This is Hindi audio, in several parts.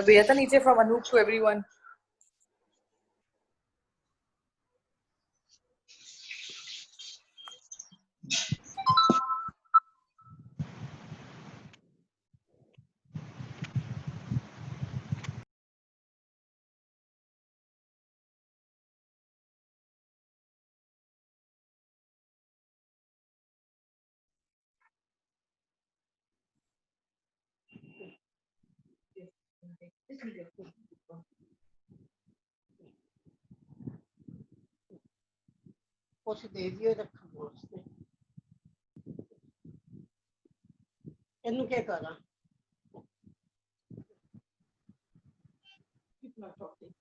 भेजा था नीचे from Anoop to everyone. कुछ दे दियो रखा उसने इन्हू क्या करा कितना टॉपिक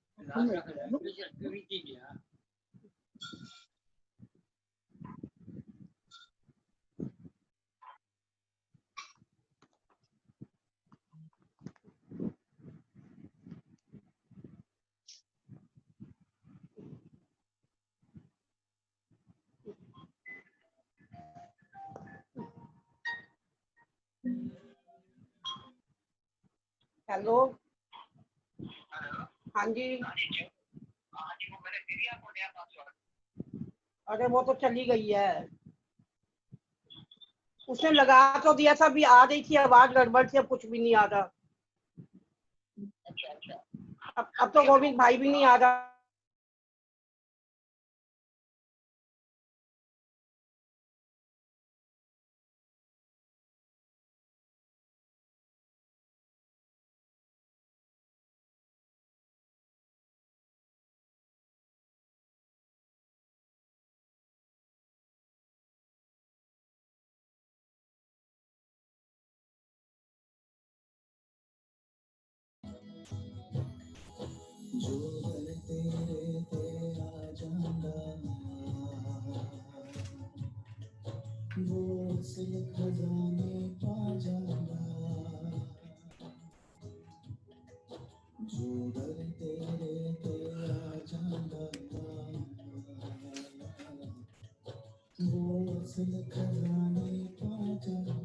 हेलो हाँ जी अरे वो तो चली गई है उसने लगा तो दिया था अभी आ रही थी आवाज गड़बड़ थी अब कुछ भी नहीं आ रहा अब तो गोविंद भाई भी नहीं आ रहा जो बल तेरे ते आ जांदा वो असल खजाने पा जांदा जो बल तेरे ते आ जांदा वो असल खजाने पा जांदा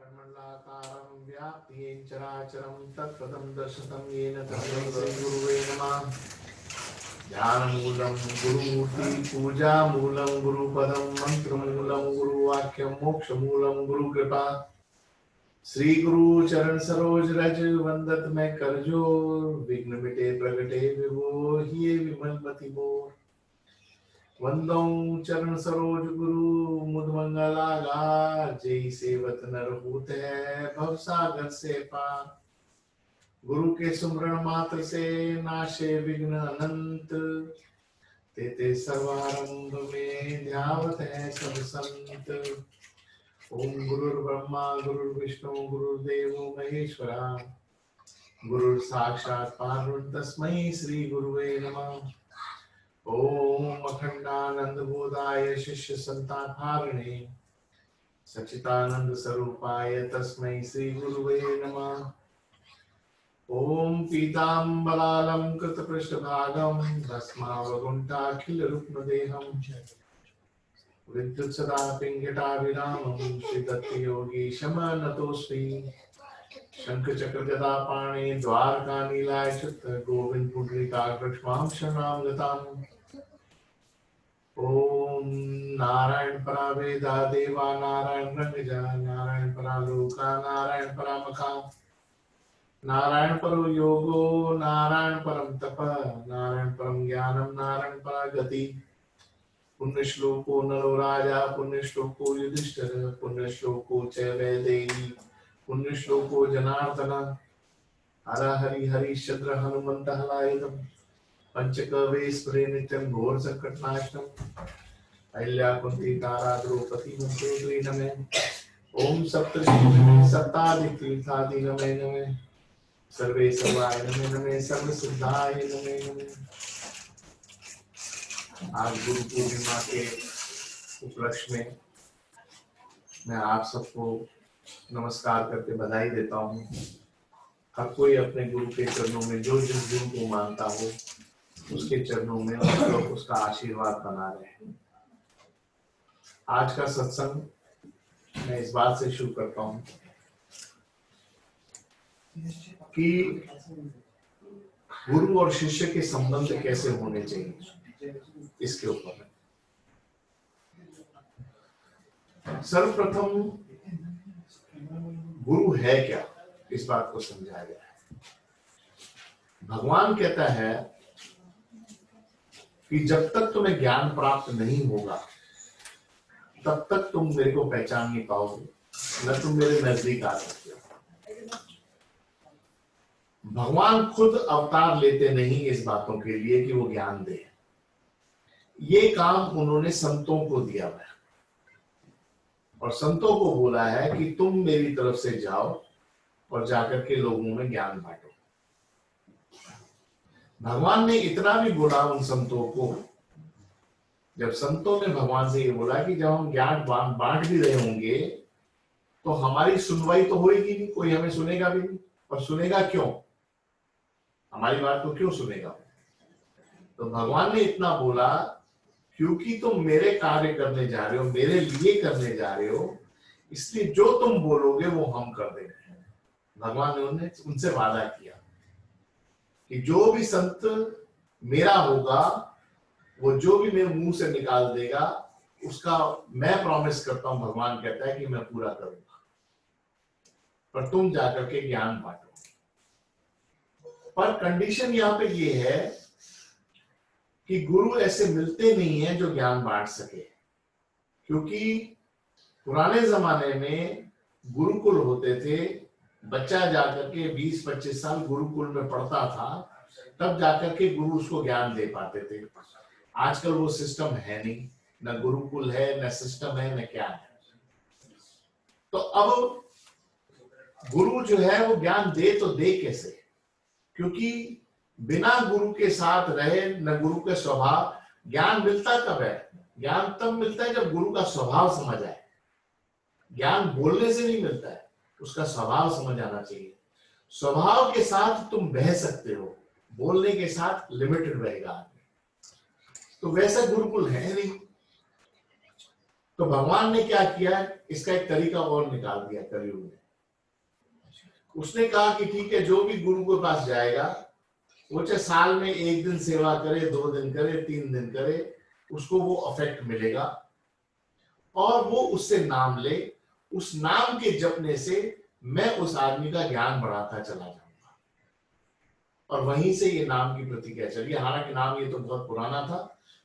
कर्मण्डाकारं व्याप्येन चराचरं तत्पदं दर्शितं येन तस्मै श्रीगुरुवे नमः। ज्ञानमूलं गुरुमूर्ति पूजामूलं गुरुपदं मन्त्रमूलं गुरुवाक्यं मोक्षमूलं गुरुकृपा। श्री गुरु चरण सरोज रज वंदत मैं करजोर विघ्न मिटे प्रगटे विभो हिये विमल मति मोर। वंदौ चरण सरोज गुरु मुद मंगला गार जय सेवत नर होत है भव सागर से पार। गुरु के सुमरण मात्र से नाशे विघ्न अनंत तेते सर्वारंभ में ध्यावत है सब संत। ओम गुरुर्ब्रह्मा गुरुर्विष्णु गुरुर्देवो महेश्वरा गुरुर् साक्षात् परब्रह्म तस्मै श्री गुरुवे नमः। ओम अखंडानंद बोधाय शिष्य संतानहारिणे सच्चिदानंद स्वरूपाय तस्मै श्री गुरुवे नमः। ओम पीताम्बरालं कृतपृष्ठभागं भस्मावगुण्ठाखिल रुक्मदेहं विद्युत् सदा पिङ्गटाभिरामं श्रीदत्तयोगीशं नतोऽस्मि। शंख चक्र गदा पाणि द्वारकानीलायच्युत गोविंद पुंडरीकाक्षमां शरणागताम्। ओम नारायण परा वेदा देवा नारायण रंगजा नारायण परा लोका नारायण परा मखा नारायण परो योगो नारायण परम तप नारायण परम ज्ञानम नारायण परा गति। पुण्य श्लोको नरो राजा पुण्य श्लोको युधिष्ठिर पुण्य श्लोको च वैदेही पुण्य श्लोको जनार्दन। हर हरि हरिश्चंद्र हनुमंत हलायुधम पंचकवे स्मरे नित्यं घोर संकटनाशनम। अहिल्या कुंती तारा द्रौपदी मंत्रोद्री नमे ओम सप्तऋषि सप्ताधितीर्थादि नमे नमे। सर्वे सर्वाय नमे नमे, सर्व सिद्धाय नमे नमे। आज गुरु पूर्णिमा के उपलक्ष्य में मैं आप सबको नमस्कार करके बधाई देता हूँ। हर कोई अपने गुरु के चरणों में जो जिस गुरु को मानता हो उसके चरणों में उसका आशीर्वाद बना रहे। आज का सत्संग मैं इस बात से शुरू करता हूँ कि गुरु और शिष्य के संबंध कैसे होने चाहिए, इसके ऊपर सर्वप्रथम गुरु है क्या, इस बात को समझाया गया है। भगवान कहता है कि जब तक तुम्हें ज्ञान प्राप्त नहीं होगा तब तक तुम मेरे को पहचान नहीं पाओगे, न तुम मेरे नजदीक आ सकते हो। भगवान खुद अवतार लेते नहीं इस बातों के लिए कि वो ज्ञान दे। ये काम उन्होंने संतों को दिया है और संतों को बोला है कि तुम मेरी तरफ से जाओ और जाकर के लोगों में ज्ञान बांटो। भगवान ने इतना भी बोला उन संतों को, जब संतों ने भगवान से ये बोला कि जब हम ज्ञान बांट भी रहे होंगे तो हमारी सुनवाई तो होगी नहीं, कोई हमें सुनेगा भी नहीं। और सुनेगा क्यों, हमारी बात को क्यों सुनेगा? तो भगवान ने इतना बोला क्योंकि तुम मेरे कार्य करने जा रहे हो, मेरे लिए करने जा रहे हो, इसलिए जो तुम बोलोगे वो हम कर देंगे। भगवान ने उनसे वादा किया कि जो भी संत मेरा होगा वो जो भी मेरे मुंह से निकाल देगा उसका मैं प्रॉमिस करता हूं, भगवान कहता है कि मैं पूरा करूंगा, पर तुम जाकर के ज्ञान बांटो। पर कंडीशन यहाँ पे ये है कि गुरु ऐसे मिलते नहीं है जो ज्ञान बांट सके, क्योंकि पुराने जमाने में गुरुकुल होते थे। बच्चा जाकर के 20-25 साल गुरुकुल में पढ़ता था, तब जाकर के गुरु उसको ज्ञान दे पाते थे। आजकल वो सिस्टम है नहीं, न गुरुकुल है, न सिस्टम है, न क्या है। तो अब गुरु जो है वो ज्ञान दे तो दे कैसे, क्योंकि बिना गुरु के साथ रहे न गुरु के स्वभाव, ज्ञान मिलता कब है? ज्ञान तब मिलता है जब गुरु का स्वभाव समझ आए। ज्ञान बोलने से नहीं मिलता है, उसका स्वभाव समझ आना चाहिए। स्वभाव के साथ तुम बह सकते हो, बोलने के साथ लिमिटेड रहेगा आदमी। तो वैसा गुरुकुल है नहीं। तो भगवान ने क्या किया, इसका एक तरीका और निकाल दिया कलयुग में। उसने कहा कि ठीक है, जो भी गुरु के पास जाएगा वो चाहे साल में 1 दिन सेवा करे, 2 दिन करे, 3 दिन करे, उसको वो अफेक्ट मिलेगा और वो उससे नाम ले। उस नाम के जपने से मैं उस आदमी का ज्ञान बढ़ाता चला जाऊंगा। और वहीं से ये नाम की प्रतिक्रिया चली। हालांकि नाम ये तो बहुत पुराना था,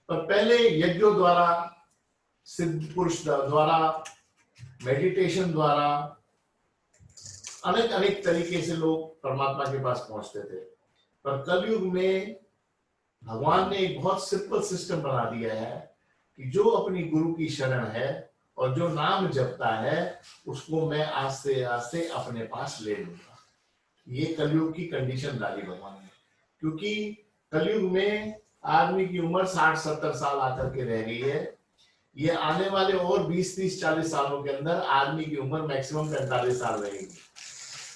पर पहले यज्ञों द्वारा, सिद्ध पुरुष द्वारा, मेडिटेशन द्वारा, अनेक तरीके से लोग परमात्मा के पास पहुंचते थे। पर कलयुग में भगवान ने एक बहुत सिंपल सिस्टम बना दिया है कि जो अपनी गुरु की शरण है और जो नाम जपता है उसको मैं आस्ते आस्ते अपने पास ले लूंगा। ये कलयुग की कंडीशन डाली भगवान ने, क्योंकि कलयुग में आदमी की उम्र 60-70 साल आकर के रह गई है। ये आने वाले और 20-30-40 सालों के अंदर आदमी की उम्र मैक्सिमम 45 साल रहेगी।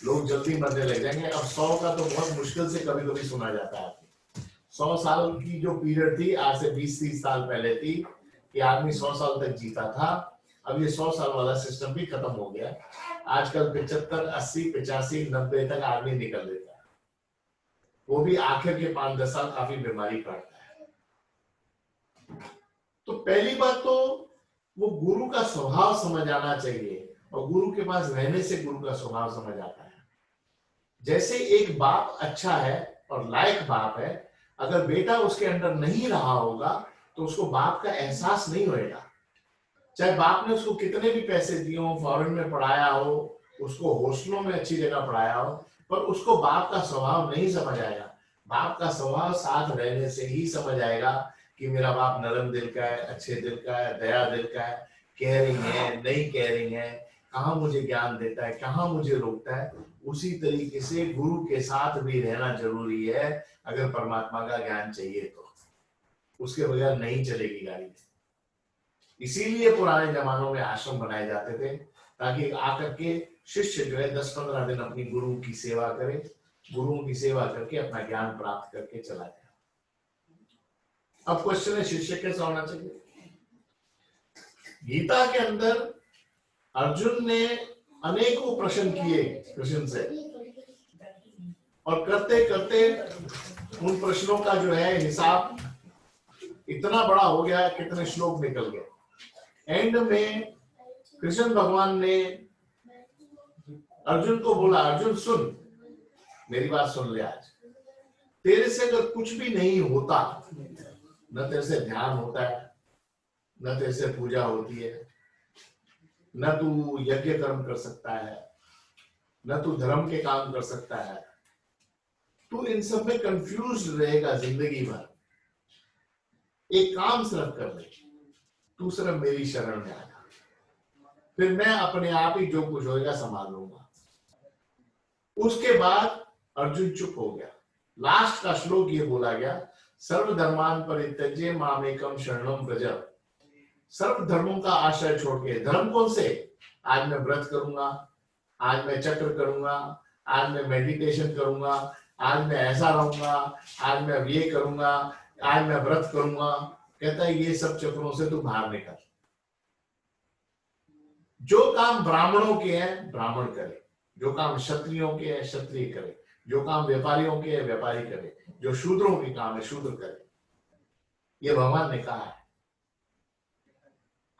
लोग जल्दी मरने लग जाएंगे। अब 100 का तो बहुत मुश्किल से कभी कभी सुना जाता है। 100 साल की जो पीरियड थी आज से 20-30 साल पहले थी कि आदमी 100 साल तक जीता था। अब ये 100 साल वाला सिस्टम भी खत्म हो गया। आजकल 75, 80, 85, 90 तक आदमी निकल लेता है, वो भी आखिर के 5-10 साल काफी बीमारी पड़ता है। तो पहली बात तो वो गुरु का स्वभाव समझ आना चाहिए, और गुरु के पास रहने से गुरु का स्वभाव समझ आता है। जैसे एक बाप अच्छा है और लायक बाप है, अगर बेटा उसके अंदर नहीं रहा होगा तो उसको बाप का एहसास नहीं होएगा। चाहे बाप ने उसको कितने भी पैसे दिए हो, फॉरेन में पढ़ाया हो, उसको हॉस्टलों में अच्छी जगह पढ़ाया हो, पर उसको बाप का स्वभाव नहीं समझ आएगा। बाप का स्वभाव साथ रहने से ही समझ आएगा कि मेरा बाप नरम दिल का है, अच्छे दिल का है, दया दिल का है, केयरिंग है, नहीं केयरिंग है, कहाँ मुझे ज्ञान देता है, कहाँ मुझे रोकता है, उसी तरीके से गुरु के साथ भी रहना जरूरी है। अगर परमात्मा का ज्ञान चाहिए तो उसके बगैर नहीं चलेगी गाड़ी। इसीलिए पुराने जमानों में आश्रम बनाए जाते थे, ताकि आकर के शिष्य जो है 10-15 दिन अपनी गुरु की सेवा करे, गुरुओं की सेवा करके अपना ज्ञान प्राप्त करके चला जाए। अब क्वेश्चन है शिष्य कैसा होना चाहिए। गीता के अंदर अर्जुन ने अनेकों प्रश्न किए कृष्ण से, और करते करते उन प्रश्नों का जो है हिसाब इतना बड़ा हो गया, कितने श्लोक निकल गए। एंड में कृष्ण भगवान ने अर्जुन को बोला, अर्जुन सुन, मेरी बात सुन ले, आज तेरे से अगर कुछ भी नहीं होता, न तेरे से ध्यान होता है, न तेरे से पूजा होती है, न तू यज्ञ कर्म कर सकता है, न तू धर्म के काम कर सकता है, तू इन सब में कंफ्यूज रहेगा जिंदगी भर। एक काम सिर्फ कर ले, तू सिर्फ मेरी शरण में आ जा, फिर मैं अपने आप ही जो कुछ होएगा संभाल लूंगा। उसके बाद अर्जुन चुप हो गया। लास्ट का श्लोक ये बोला गया, सर्वधर्मान परित्यज्य मामेकम शरणम व्रज। सर्व धर्मों का आश्रय छोड़ के, धर्म कौन से? आज मैं व्रत करूंगा, आज मैं चक्र करूंगा, आज मैं मेडिटेशन करूंगा, आज मैं ऐसा रहूंगा, आज मैं ये करूंगा, आज मैं व्रत करूंगा। कहता है ये सब चक्रों से तू बाहर निकल। जो काम ब्राह्मणों के हैं ब्राह्मण करे, जो काम क्षत्रियों के हैं क्षत्रिय करे, जो काम व्यापारियों के हैं व्यापारी करे, जो शूद्रों के काम है शूद्र करे। ये भगवान ने कहा है।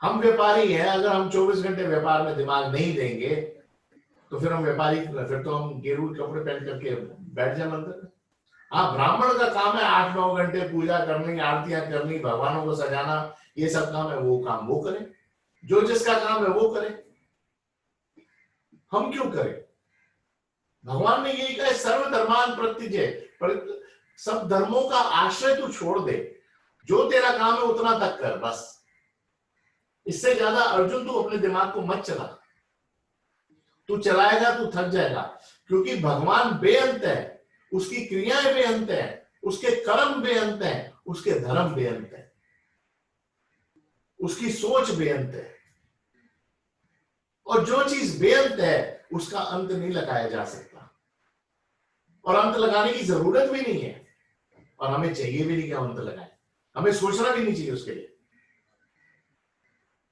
हम व्यापारी हैं, अगर हम 24 घंटे व्यापार में दिमाग नहीं देंगे तो फिर हम व्यापारी, फिर तो हम गेरुए कपड़े पहन करके बैठ जाए मंदिर में। हाँ, ब्राह्मण का काम है 8-9 घंटे पूजा करनी, आरतियां करनी, भगवानों को सजाना, ये सब काम है, वो काम वो करे, जो जिसका काम है वो करे। हम क्यों करें? भगवान ने यही कहा, सर्वधर्मान परित्यज्य, सब धर्मों का आश्रय तू छोड़ दे, जो तेरा काम है उतना तक कर बस। इससे ज्यादा अर्जुन तू अपने दिमाग को मत चला। तू चलाएगा तू थक जाएगा, क्योंकि भगवान बेअंत है, उसकी क्रियाएं बेअंत है, उसके कर्म बेअंत है, उसके धर्म बेअंत है, उसकी सोच बेअंत है। और जो चीज बेअंत है उसका अंत नहीं लगाया जा सकता, और अंत लगाने की जरूरत भी नहीं है, और हमें चाहिए भी नहीं कि हम अंत लगाएं। हमें सोचना भी नहीं चाहिए उसके लिए।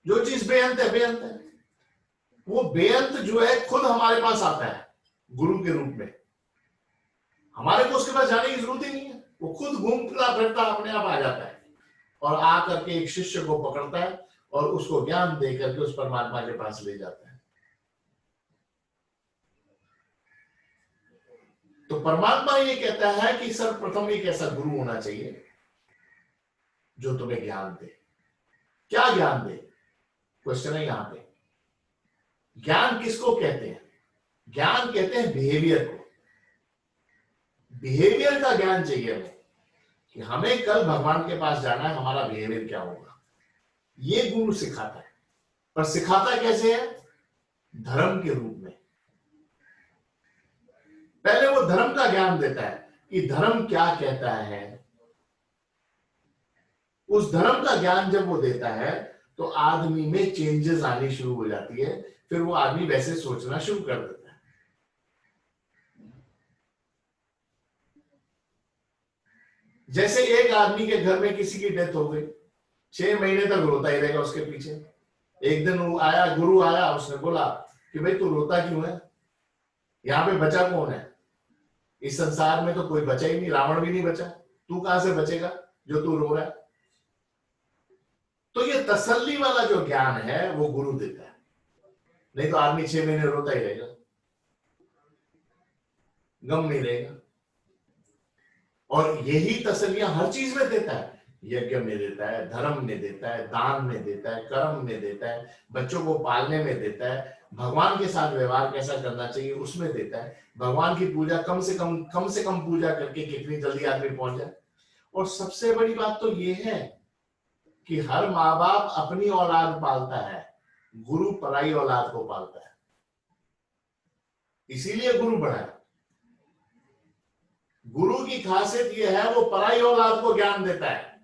जो चीज बेअंत है बेअंत है। वो बेअंत जो है खुद हमारे पास आता है गुरु के रूप में। हमारे को उसके पास जाने की जरूरत ही नहीं है, वो खुद घूमता फिरता अपने आप आ जाता है, और आकर के एक शिष्य को पकड़ता है और उसको ज्ञान दे करके उस परमात्मा के पास ले जाता है। तो परमात्मा ये कहता है कि सर्वप्रथम एक ऐसा गुरु होना चाहिए जो तुम्हें ज्ञान दे। क्या ज्ञान दे? क्वेश्चन है यहां पे। ज्ञान किसको कहते हैं? ज्ञान कहते हैं बिहेवियर को। बिहेवियर का ज्ञान चाहिए हमें, कि हमें कल भगवान के पास जाना है, हमारा बिहेवियर क्या होगा, ये गुरु सिखाता है। पर सिखाता कैसे है? धर्म के रूप में। पहले वो धर्म का ज्ञान देता है कि धर्म क्या कहता है। उस धर्म का ज्ञान जब वो देता है तो आदमी में चेंजेस आनी शुरू हो जाती है, फिर वो आदमी वैसे सोचना शुरू कर देता है। जैसे एक आदमी के घर में किसी की डेथ हो गई, 6 महीने तक रोता ही रहेगा उसके पीछे। एक दिन वो आया, गुरु आया, उसने बोला कि भाई तू रोता क्यों है, यहाँ पे बचा कौन है? इस संसार में तो कोई बचा ही नहीं, रावण भी नहीं बचा, तू कहां से बचेगा जो तू रो रहा है? तो ये तसल्ली वाला जो ज्ञान है वो गुरु देता है, नहीं तो आदमी 6 महीने रोता ही रहेगा, गम नहीं रहेगा। और यही तसल्लियां हर चीज में देता है। यज्ञ में देता है, धर्म में देता है, दान में देता है, कर्म में देता है, बच्चों को पालने में देता है, भगवान के साथ व्यवहार कैसा करना चाहिए उसमें देता है, भगवान की पूजा कम से कम पूजा करके कितनी जल्दी आदमी पहुंच जाए। और सबसे बड़ी बात तो ये है कि हर माँ बाप अपनी औलाद पालता है, गुरु पराई औलाद को पालता है, इसीलिए गुरु बड़ा है। गुरु की खासियत यह है वो पराई औलाद को ज्ञान देता है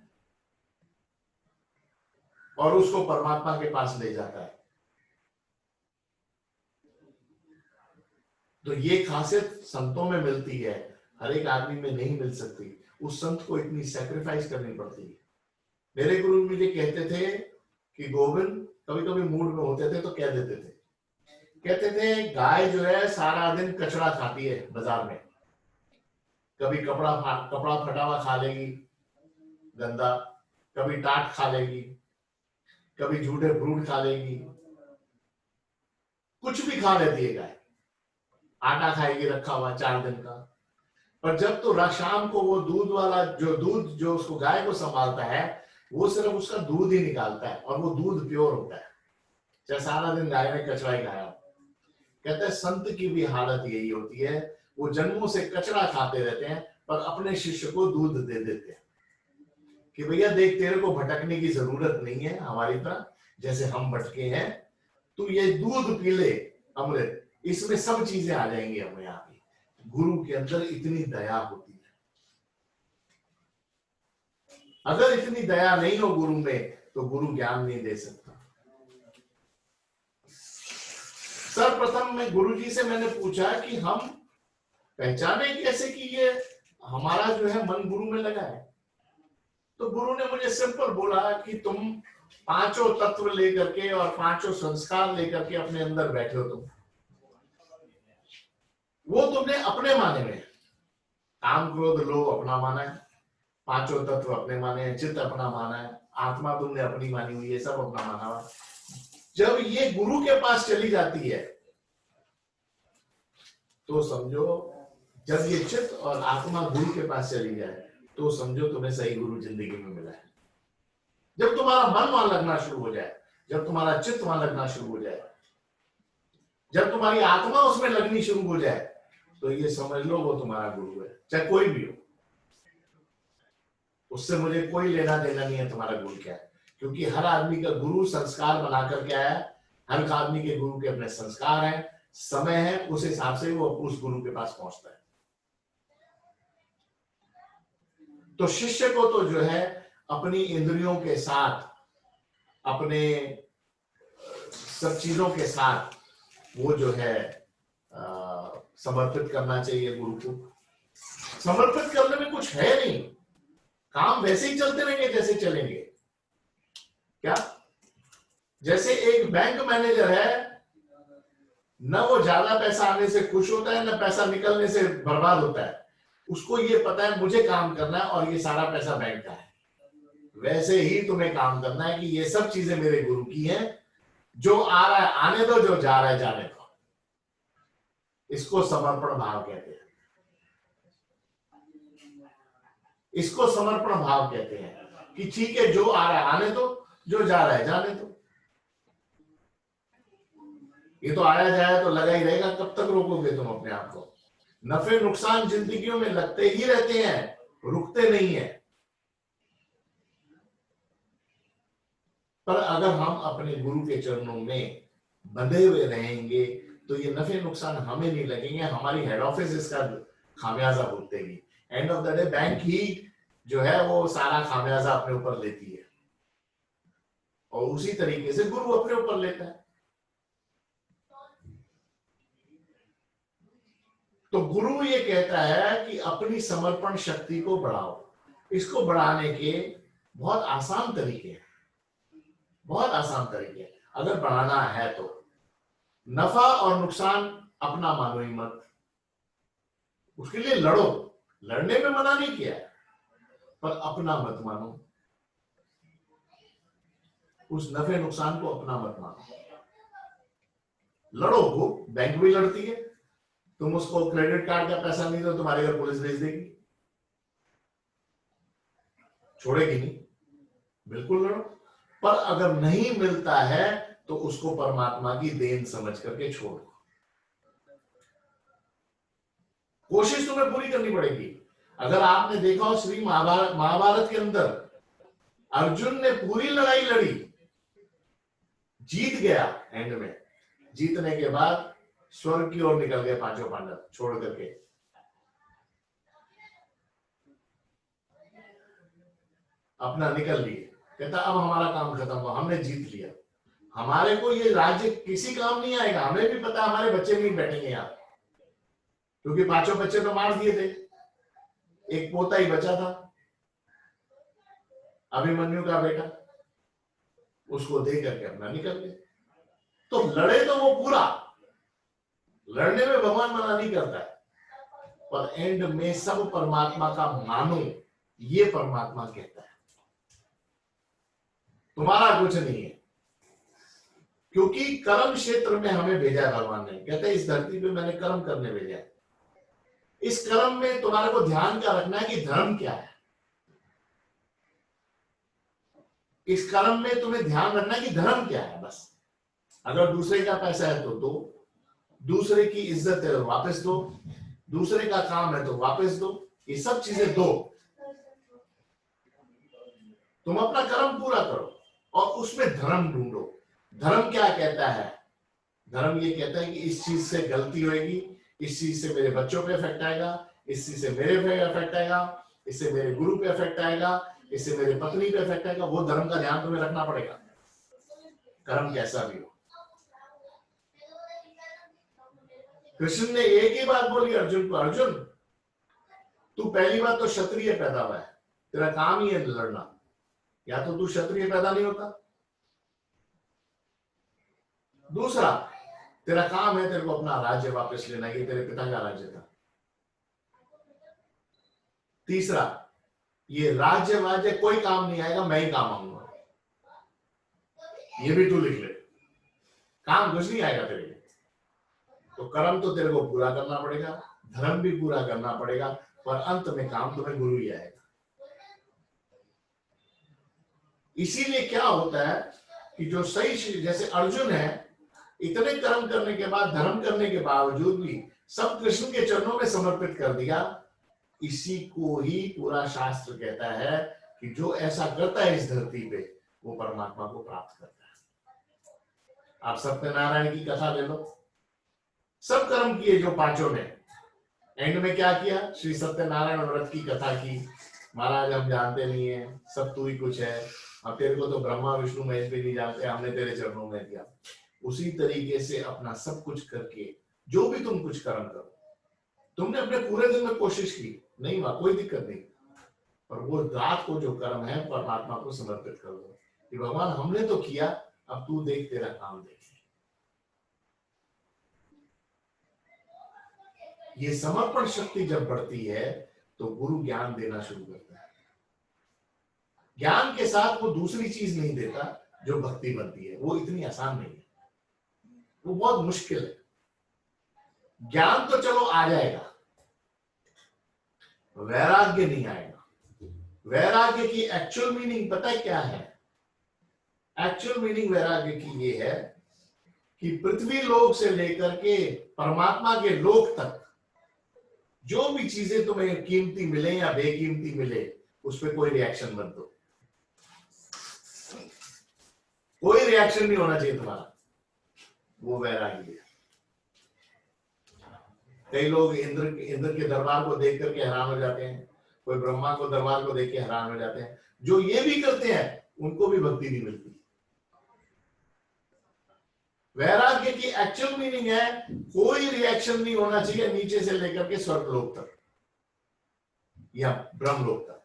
और उसको परमात्मा के पास ले जाता है। तो ये खासियत संतों में मिलती है, हर एक आदमी में नहीं मिल सकती। उस संत को इतनी सैक्रिफाइस करनी पड़ती है। मेरे गुरु मुझे कहते थे कि गोविंद, कभी कभी मूड में होते थे तो कह देते थे, कहते थे गाय जो है सारा दिन कचरा खाती है बाजार में, कभी कपड़ा फटा हुआ खा लेगी गंदा, कभी टाट खा लेगी, कभी झूठे फ्रूट खा लेगी, कुछ भी खा लेती है गाय, आटा खाएगी रखा हुआ 4 दिन का। पर जब तो शाम को वो दूध वाला जो उसको गाय को संभालता है वो सिर्फ उसका दूध ही निकालता है और वो दूध प्योर होता है, चाहे सारा दिन गाय ने कचरा ही खाया। कहते हैं संत की भी हालत यही होती है, वो जन्मों से कचरा खाते रहते हैं पर अपने शिष्य को दूध दे देते हैं कि भैया देख, तेरे को भटकने की जरूरत नहीं है हमारी तरह, जैसे हम भटके हैं, तू ये दूध पी ले अमृत, इसमें सब चीजें आ जाएंगी अपने आप ही। गुरु के अंदर इतनी दया होती है। अगर इतनी दया नहीं हो गुरु में तो गुरु ज्ञान नहीं दे सकता। सर्वप्रथम मैं गुरुजी से मैंने पूछा कि हम पहचाने कैसे कि ये हमारा जो है मन गुरु में लगा है। तो गुरु ने मुझे सिंपल बोला कि तुम 5 तत्व लेकर के और 5 संस्कार लेकर के अपने अंदर बैठे हो, तुम वो तुमने अपने माने में, काम क्रोध लोभ अपना माना है, 5 तत्व अपने माने हैं, चित्त अपना माना है, आत्मा तुमने अपनी मानी हुई है, सब अपना माना हुआ। जब ये गुरु के पास चली जाती है तो समझो, जब ये चित्त और आत्मा गुरु के पास चली जाए तो समझो तुम्हें सही गुरु जिंदगी में मिला है। जब तुम्हारा मन वहां लगना शुरू हो जाए, जब तुम्हारा चित्त वहां लगना शुरू हो जाए, जब तुम्हारी आत्मा उसमें लगनी शुरू हो जाए, तो ये समझ लो वो तुम्हारा गुरु है, चाहे कोई भी हो। उससे मुझे कोई लेना देना नहीं है तुम्हारा गुरु क्या है, क्योंकि हर आदमी का गुरु संस्कार बना करके आया है। हर आदमी के गुरु के अपने संस्कार हैं, समय है, उस हिसाब से वो उस गुरु के पास पहुंचता है। तो शिष्य को तो जो है अपनी इंद्रियों के साथ, अपने सब चीजों के साथ वो जो है समर्पित करना चाहिए गुरु को। समर्पित करने में कुछ है नहीं, काम वैसे ही चलते रहेंगे जैसे चलेंगे। क्या, जैसे एक बैंक मैनेजर है, न वो ज्यादा पैसा आने से खुश होता है, न पैसा निकलने से बर्बाद होता है। उसको ये पता है मुझे काम करना है और ये सारा पैसा बैंक का है। वैसे ही तुम्हें काम करना है कि ये सब चीजें मेरे गुरु की हैं, जो आ रहा है आने दो, जो जा रहा है जाने दो। इसको समर्पण भाव कहते हैं। इसको समर्पण भाव कहते हैं कि ठीक है, जो आ रहा है आने दो, जो जा रहा है जाने दो। ये तो आया जाए तो लगा ही रहेगा, कब तक रोकोगे तुम अपने आप को? नफे नुकसान जिंदगियों में लगते ही रहते हैं, रुकते नहीं है। पर अगर हम अपने गुरु के चरणों में बंधे हुए रहेंगे तो ये नफे नुकसान हमें नहीं लगेंगे, हमारी हेड ऑफिस इसका खामियाजा भुगतेगी। End of the day bank ही जो है वो सारा खामियाजा अपने ऊपर लेती है, और उसी तरीके से गुरु अपने ऊपर लेता है। तो गुरु ये कहता है कि अपनी समर्पण शक्ति को बढ़ाओ। इसको बढ़ाने के बहुत आसान तरीके हैं, बहुत आसान तरीके हैं। अगर बढ़ाना है तो नफा और नुकसान अपना मानो ही मत, उसके लिए लड़ो, लड़ने में मना नहीं किया, पर अपना मत मानो। उस नफे नुकसान को अपना मत मानो। लड़ो, वो बैंक भी लड़ती है, तुम उसको क्रेडिट कार्ड का पैसा नहीं दो, तुम्हारे घर पुलिस भेज देगी, छोड़ेगी नहीं, बिल्कुल लड़ो। पर अगर नहीं मिलता है तो उसको परमात्मा की देन समझ करके छोड़ो। कोशिश तुम्हें पूरी करनी पड़ेगी। अगर आपने देखा हो श्री महाभारत के अंदर अर्जुन ने पूरी लड़ाई लड़ी, जीत गया। एंड में जीतने के बाद स्वर्ग की ओर निकल गए पांचों पांडव छोड़ करके। अपना निकल लिए। कहता अब हमारा काम खत्म हुआ, हमने जीत लिया, हमारे को ये राज्य किसी काम नहीं आएगा। हमें भी पता हमारे बच्चे नहीं बैठेंगे यहाँ, क्योंकि पांचों बच्चे तो मार दिए थे, एक पोता ही बचा था अभिमन्यु का बेटा, उसको दे करके अपना निकल गए। तो लड़े तो वो पूरा, लड़ने में भगवान मना नहीं करता है, पर एंड में सब परमात्मा का मानो, ये परमात्मा कहता है, तुम्हारा कुछ नहीं है। क्योंकि कर्म क्षेत्र में हमें भेजा है भगवान ने। कहते हैं इस धरती पे मैंने कर्म करने भेजा है। इस कर्म में तुम्हारे को ध्यान क्या रखना है कि धर्म क्या है। इस कर्म में तुम्हें ध्यान रखना है कि धर्म क्या है। बस अगर दूसरे का पैसा है तो दो, दूसरे की इज्जत है तो वापस दो, दूसरे का काम है तो वापस दो, ये सब चीजें दो। तुम अपना कर्म पूरा करो और उसमें धर्म ढूंढो। धर्म क्या कहता है? धर्म ये कहता है कि इस चीज से गलती होगी, इस चीज से मेरे बच्चों पे इफेक्ट आएगा, इस चीज से मेरे पे इफेक्ट आएगा, इससे मेरे गुरु पे इफेक्ट आएगा, इससे मेरे पत्नी पे इफेक्ट आएगा। वो धर्म का ध्यान तुम्हें रखना पड़ेगा, कर्म कैसा भी हो। कृष्ण ने एक ही बात बोली अर्जुन को, अर्जुन तू पहली बात तो क्षत्रिय पैदा हुआ है, तेरा काम ही है लड़ना, या तो तू क्षत्रिय पैदा नहीं होता। दूसरा, तेरा काम है तेरे को अपना राज्य वापस लेना, ये तेरे पिता का राज्य था। तीसरा, ये राज्य वाज्य कोई काम नहीं आएगा, मैं ही काम आऊंगा, ये भी तू लिख ले, काम कुछ नहीं आएगा तेरे लिए। तो कर्म तो तेरे को पूरा करना पड़ेगा, धर्म भी पूरा करना पड़ेगा, पर अंत में काम तुम्हें गुरु ही आएगा। इसीलिए क्या होता है कि जो सही, जैसे अर्जुन है, इतने कर्म करने के बाद, धर्म करने के बावजूद भी सब कृष्ण के चरणों में समर्पित कर दिया। इसी को ही पूरा शास्त्र कहता है कि जो ऐसा करता है इस धरती पे, वो परमात्मा को प्राप्त करता है। आप सत्यनारायण की कथा ले लो, सब कर्म किए जो पांचों ने, एंड में क्या किया? श्री सत्यनारायण व्रत की कथा की। महाराज हम जानते नहीं है, सब तू ही कुछ है, अब तेरे को तो ब्रह्मा विष्णु महेश भी नहीं जानते, हमने तेरे चरणों में दिया। उसी तरीके से अपना सब कुछ करके जो भी तुम कुछ कर्म करो, तुमने अपने पूरे दिन में कोशिश की, नहीं हुआ कोई दिक्कत नहीं, पर वो रात को जो कर्म है परमात्मा को समर्पित कर दो कि भगवान हमने तो किया, अब तू देख, तेरा काम देख। ये समर्पण शक्ति जब बढ़ती है तो गुरु ज्ञान देना शुरू करता है। ज्ञान के साथ वो दूसरी चीज नहीं देता जो भक्ति बनती है, वो इतनी आसान नहीं है, वो बहुत मुश्किल है। ज्ञान तो चलो आ जाएगा, वैराग्य नहीं आएगा। वैराग्य की एक्चुअल मीनिंग पता है क्या है? एक्चुअल मीनिंग वैराग्य की ये है कि पृथ्वी लोक से लेकर के परमात्मा के लोक तक जो भी चीजें तुम्हें कीमती मिले या बेकीमती मिले, उस पर कोई रिएक्शन मत दो। कोई रिएक्शन नहीं होना चाहिए तुम्हारा, वो वैराग्य है। कई लोग इंद्र के दरबार को देख करके हैरान हो जाते हैं, कोई ब्रह्मा को दरबार को देख के हैरान हो जाते हैं। जो ये भी करते हैं उनको भी भक्ति नहीं मिलती। वैराग्य की एक्चुअल मीनिंग है कोई रिएक्शन नहीं होना चाहिए नीचे से लेकर के स्वर्गलोक तक या ब्रह्मलोक तक।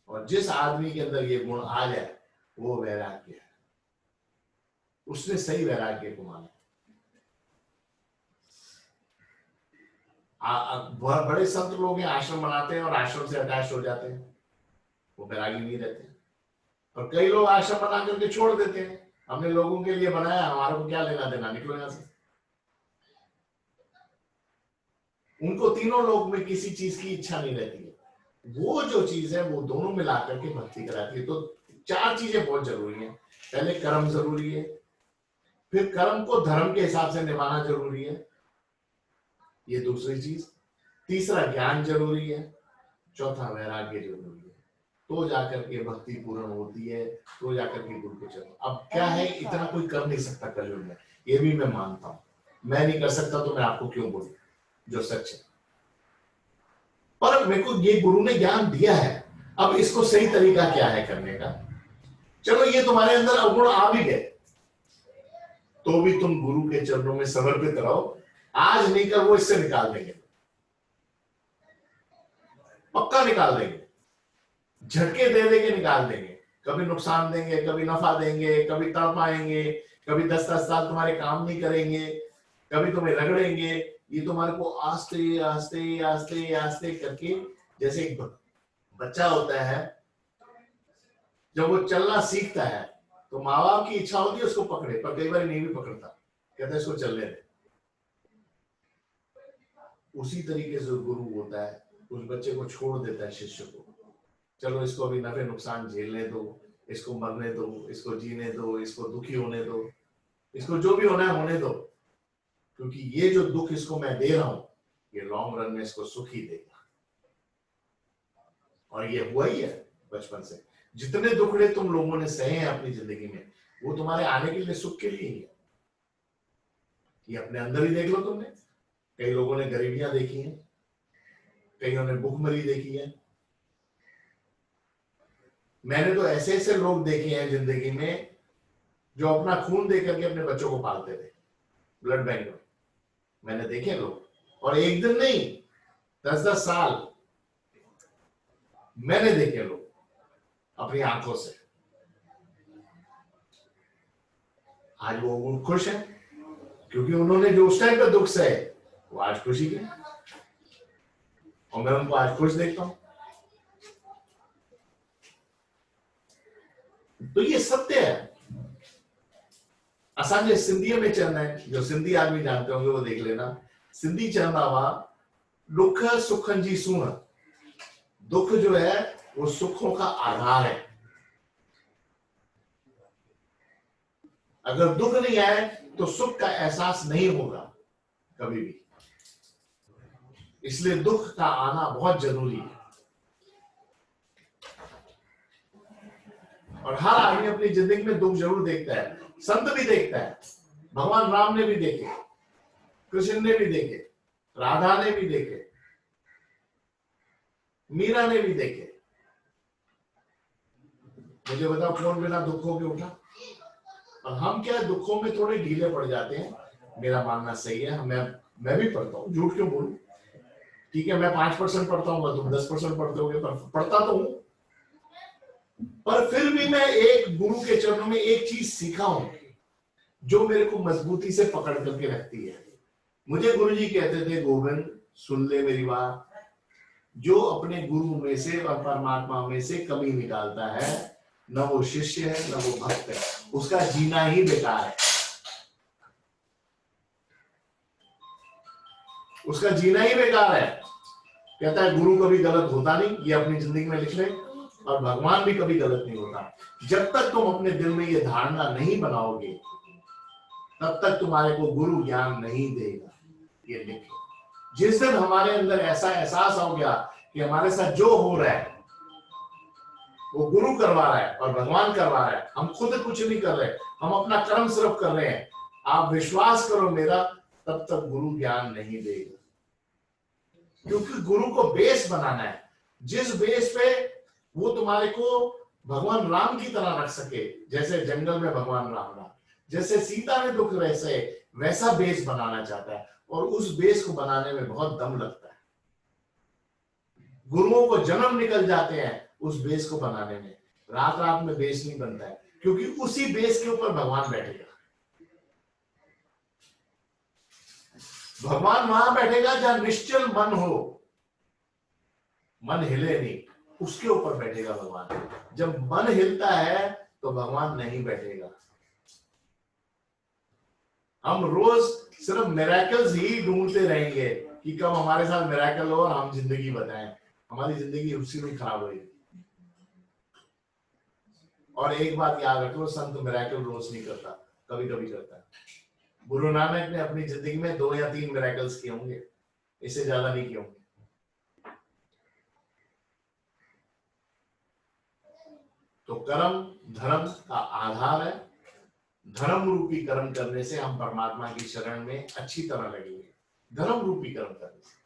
और जिस आदमी के अंदर ये गुण आ जाए वो वैराग्य है, उसने सही वैराग्य को माना। बड़े संत लोग हैं, आश्रम बनाते हैं और आश्रम से अटैच हो जाते हैं, वो वैरागी नहीं रहते। और कई लोग आश्रम बना करके छोड़ देते हैं, हमने लोगों के लिए बनाया, हमारे को क्या लेना देना, निकलो यहां से। उनको तीनों लोग में किसी चीज की इच्छा नहीं रहती है। वो जो चीज है वो दोनों मिलाकर के भक्ति कराती है। तो चार चीजें बहुत जरूरी हैं। पहले कर्म जरूरी है, फिर कर्म को धर्म के हिसाब से निभाना जरूरी है, ये दूसरी चीज। तीसरा ज्ञान जरूरी है, चौथा वैराग्य जरूरी है। तो जाकर के भक्ति पूर्ण होती है, तो जाकर के गुरु के चरण। अब क्या है, इतना कोई कर नहीं सकता कलयुग में, ये भी मैं मानता हूं। मैं नहीं कर सकता तो मैं आपको क्यों बोलूं जो सच है। पर मेरे को ये गुरु ने ज्ञान दिया है, अब इसको सही तरीका क्या है करने का। चलो ये तुम्हारे अंदर अवगुण आ भी गए तो भी तुम गुरु के चरणों में समर्पित रहो, आज नहीं कर वो इससे निकाल देंगे, पक्का निकाल देंगे, झटके दे देंगे, निकाल देंगे। कभी नुकसान देंगे, कभी नफा देंगे, कभी तड़पाएंगे, कभी 10-10 साल तुम्हारे काम नहीं करेंगे, कभी तुम्हें रगड़ेंगे। ये तुम्हारे को आस्ते आस्ते आस्ते आस्ते करके, जैसे एक बच्चा होता है जब वो चलना सीखता है तो माँ बाप की इच्छा होती है उसको पकड़े, पर कई बार नहीं भी पकड़ता, कहता है इसको चलने दे। उसी तरीके से गुरु होता है, उस बच्चे को छोड़ देता है शिष्य को, चलो इसको अभी नफे नुकसान झेलने दो, इसको मरने दो, इसको जीने दो, इसको दुखी होने दो, इसको जो भी होना है होने दो, क्योंकि ये जो दुख इसको मैं दे रहा हूं ये लॉन्ग रन में इसको सुख ही देगा। और ये हुआ ही है बचपन से। जितने दुखड़े तुम लोगों ने सहे हैं अपनी जिंदगी में, वो तुम्हारे आने के लिए, सुख के लिए ही है। ये अपने अंदर ही देख लो तुमने, कई लोगों ने गरीबियां देखी हैं, कईयों ने भूखमरी देखी है। मैंने तो ऐसे ऐसे लोग देखे हैं जिंदगी में जो अपना खून दे करके अपने बच्चों को पालते थे, ब्लड बैंक में मैंने देखे लोग। और एक दिन नहीं, 10-10 साल मैंने देखे लोग अपनी आंखों से। आज वो खुश है क्योंकि उन्होंने जो उस टाइम का दुख सहे वो आज खुशी के, और मैं उनको आज खुश देखता हूं। तो ये सत्य है। असांजे सिंधी में चवंदा आहिनि, जो सिंधी आदमी जानते होंगे वो देख लेना, सिंधी चवंदा हुआ दुख सुखन जी सूण। दुख जो है वो सुखों का आधार है। अगर दुख नहीं आए तो सुख का एहसास नहीं होगा कभी भी। इसलिए दुख का आना बहुत जरूरी है। और हर आदमी अपनी जिंदगी में दुख जरूर देखता है, संत भी देखता है, भगवान राम ने भी देखे, कृष्ण ने भी देखे, राधा ने भी देखे, मीरा ने भी देखे। मुझे बताओ कौन बिना दुखों के उठा? और हम क्या दुखों में थोड़े ढीले पड़ जाते हैं। मेरा मानना सही है, मैं भी पढ़ता हूँ, झूठ क्यों बोलूं। ठीक है, मैं 5% पढ़ता हूँ, तुम 10% पढ़ते होगे, पर पढ़ता तो हूं। पर फिर भी मैं एक गुरु के चरणों में एक चीज सीखा हूं जो मेरे को मजबूती से पकड़ करके रखती है। मुझे गुरुजी कहते थे, गोविंद सुन ले मेरी बात, जो अपने गुरु में से और परमात्मा में से कमी निकालता है, न वो शिष्य है न वो भक्त है, उसका जीना ही बेकार है। उसका जीना ही बेकार है। कहता है गुरु कभी गलत होता नहीं, ये अपनी जिंदगी में लिख ले, और भगवान भी कभी गलत नहीं होता। जब तक तुम अपने दिल में ये धारणा नहीं बनाओगे तब तक तुम्हारे को गुरु ज्ञान नहीं देगा। ये लिखो। जिस दिन हमारे अंदर ऐसा एहसास हो गया कि हमारे साथ जो हो रहा है वो गुरु करवा रहा है और भगवान करवा रहा है, हम खुद कुछ नहीं कर रहे, हम अपना कर्म सिर्फ कर रहे हैं, आप विश्वास करो मेरा, तब तक गुरु ज्ञान नहीं देगा। क्योंकि गुरु को बेस बनाना है, जिस बेस पे वो तुम्हारे को भगवान राम की तरह रख सके। जैसे जंगल में भगवान राम रहा, जैसे सीता ने दुख रह से, वैसा बेस बनाना चाहता है। और उस बेस को बनाने में बहुत दम लगता है। गुरुओं को जन्म निकल जाते हैं उस बेस को बनाने में, रात रात में बेस नहीं बनता है, क्योंकि उसी बेस के ऊपर भगवान बैठेगा। भगवान वहां बैठेगा जहां निश्चल मन हो, मन हिले नहीं, उसके ऊपर बैठेगा भगवान। जब मन हिलता है तो भगवान नहीं बैठेगा। हम रोज सिर्फ मिरेकल्स ही ढूंढते रहेंगे कि कब हमारे साथ मिरेकल हो और हम जिंदगी बताएं। हमारी जिंदगी उसी में खराब होगी। और एक बात याद रखो, संत मिरेकल रोज नहीं करता, कभी कभी करता है। गुरु नानक ने अपनी जिंदगी में 2 या 3 मिरेकल्स किए होंगे, इससे ज्यादा नहीं किए होंगे। तो कर्म धर्म का आधार है। धर्म रूपी कर्म करने से हम परमात्मा की शरण में अच्छी तरह लगेंगे। धर्म रूपी कर्म करने से।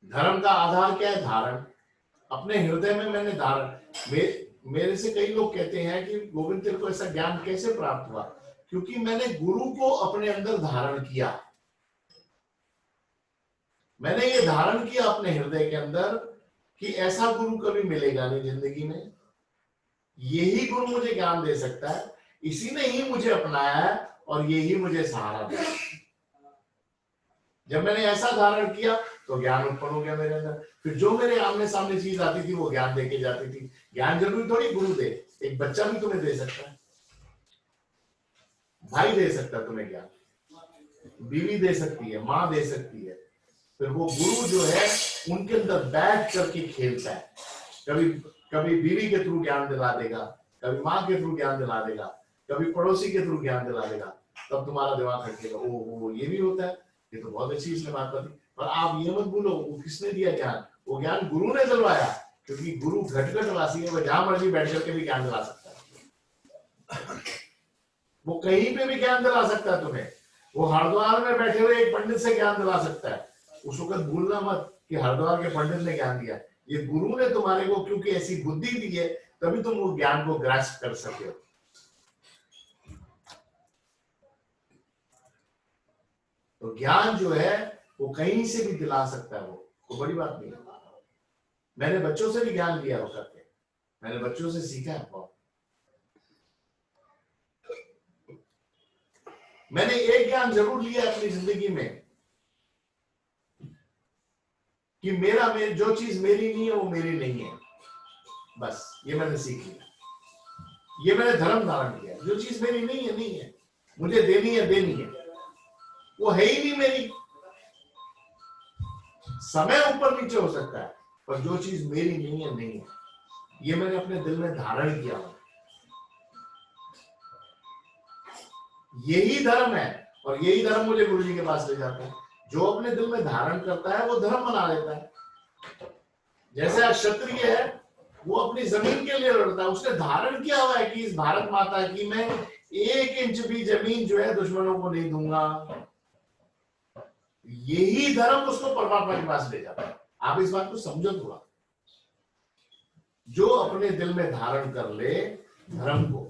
धर्म का आधार क्या है? धारण। अपने हृदय में मैंने धारण। मेरे से कई लोग कहते हैं कि गोविंद तेरे को ऐसा ज्ञान कैसे प्राप्त हुआ? क्योंकि मैंने गुरु को अपने अंदर धारण किया। मैंने ये धारण किया अपने हृदय के अंदर कि ऐसा गुरु कभी मिलेगा नहीं जिंदगी में। यही गुरु मुझे ज्ञान दे सकता है। इसी ने ही मुझे अपनाया है और यही मुझे सहारा दे। जब मैंने ऐसा धारण किया तो ज्ञान उत्पन्न हो गया मेरे अंदर। फिर जो मेरे आमने सामने चीज आती थी वो ज्ञान देके जाती थी। ज्ञान जरूरी थोड़ी गुरु दे, एक बच्चा भी तुम्हें दे सकता है, भाई दे सकता है तुम्हें ज्ञान, बीवी दे सकती है, माँ दे सकती है। फिर वो गुरु जो है उनके अंदर बैठ करके खेलता है। कभी कभी बीवी के थ्रू ज्ञान दिला देगा, कभी माँ के थ्रू ज्ञान दिला देगा, कभी पड़ोसी के थ्रू ज्ञान दिला देगा। तब तुम्हारा दिमाग खटकेगा, ओ ये भी होता है, ये तो बहुत अच्छी इसने बात बताई। पर आप ये मत भूलो वो किसने दिया ज्ञान? वो ज्ञान गुरु ने दिलवाया। क्योंकि गुरु घट घट वासी है, वो जहां मर्जी बैठ करके भी ज्ञान दिला सकता है। वो कहीं पे भी ज्ञान दिला सकता है तुम्हें। वो हरिद्वार में बैठे हुए एक पंडित से ज्ञान दिला सकता है। उस वक्त भूलना मत कि हरिद्वार के पंडित ने ज्ञान दिया। ये गुरु ने तुम्हारे को क्योंकि ऐसी बुद्धि दी है तभी तुम वो ज्ञान को ग्रास्प कर सके हो। तो ज्ञान जो है वो कहीं से भी दिला सकता है। वो कोई बड़ी बात नहीं है। मैंने बच्चों से भी ज्ञान लिया वो करके, मैंने बच्चों से सीखा है बहुत। मैंने एक ज्ञान जरूर लिया अपनी जिंदगी में कि मेरा जो चीज मेरी नहीं है वो मेरी नहीं है। बस ये मैंने सीख लिया। ये मैंने धर्म धारण किया। जो चीज मेरी नहीं है नहीं है, मुझे देनी है देनी है, वो है ही नहीं मेरी। समय ऊपर नीचे हो सकता है पर जो चीज मेरी नहीं है नहीं है। ये मैंने अपने दिल में धारण किया। यही धर्म है और यही धर्म मुझे गुरु जी के पास ले जाता है। जो अपने दिल में धारण करता है वो धर्म बना लेता है। जैसे आज क्षत्रिय है, वो अपनी जमीन के लिए लड़ता है। उसने धारण किया हुआ है कि इस भारत माता की मैं 1 इंच भी जमीन जो है दुश्मनों को नहीं दूंगा। यही धर्म उसको परमात्मा के पास ले जाता है। आप इस बात को समझो थोड़ा। जो अपने दिल में धारण कर ले धर्म को,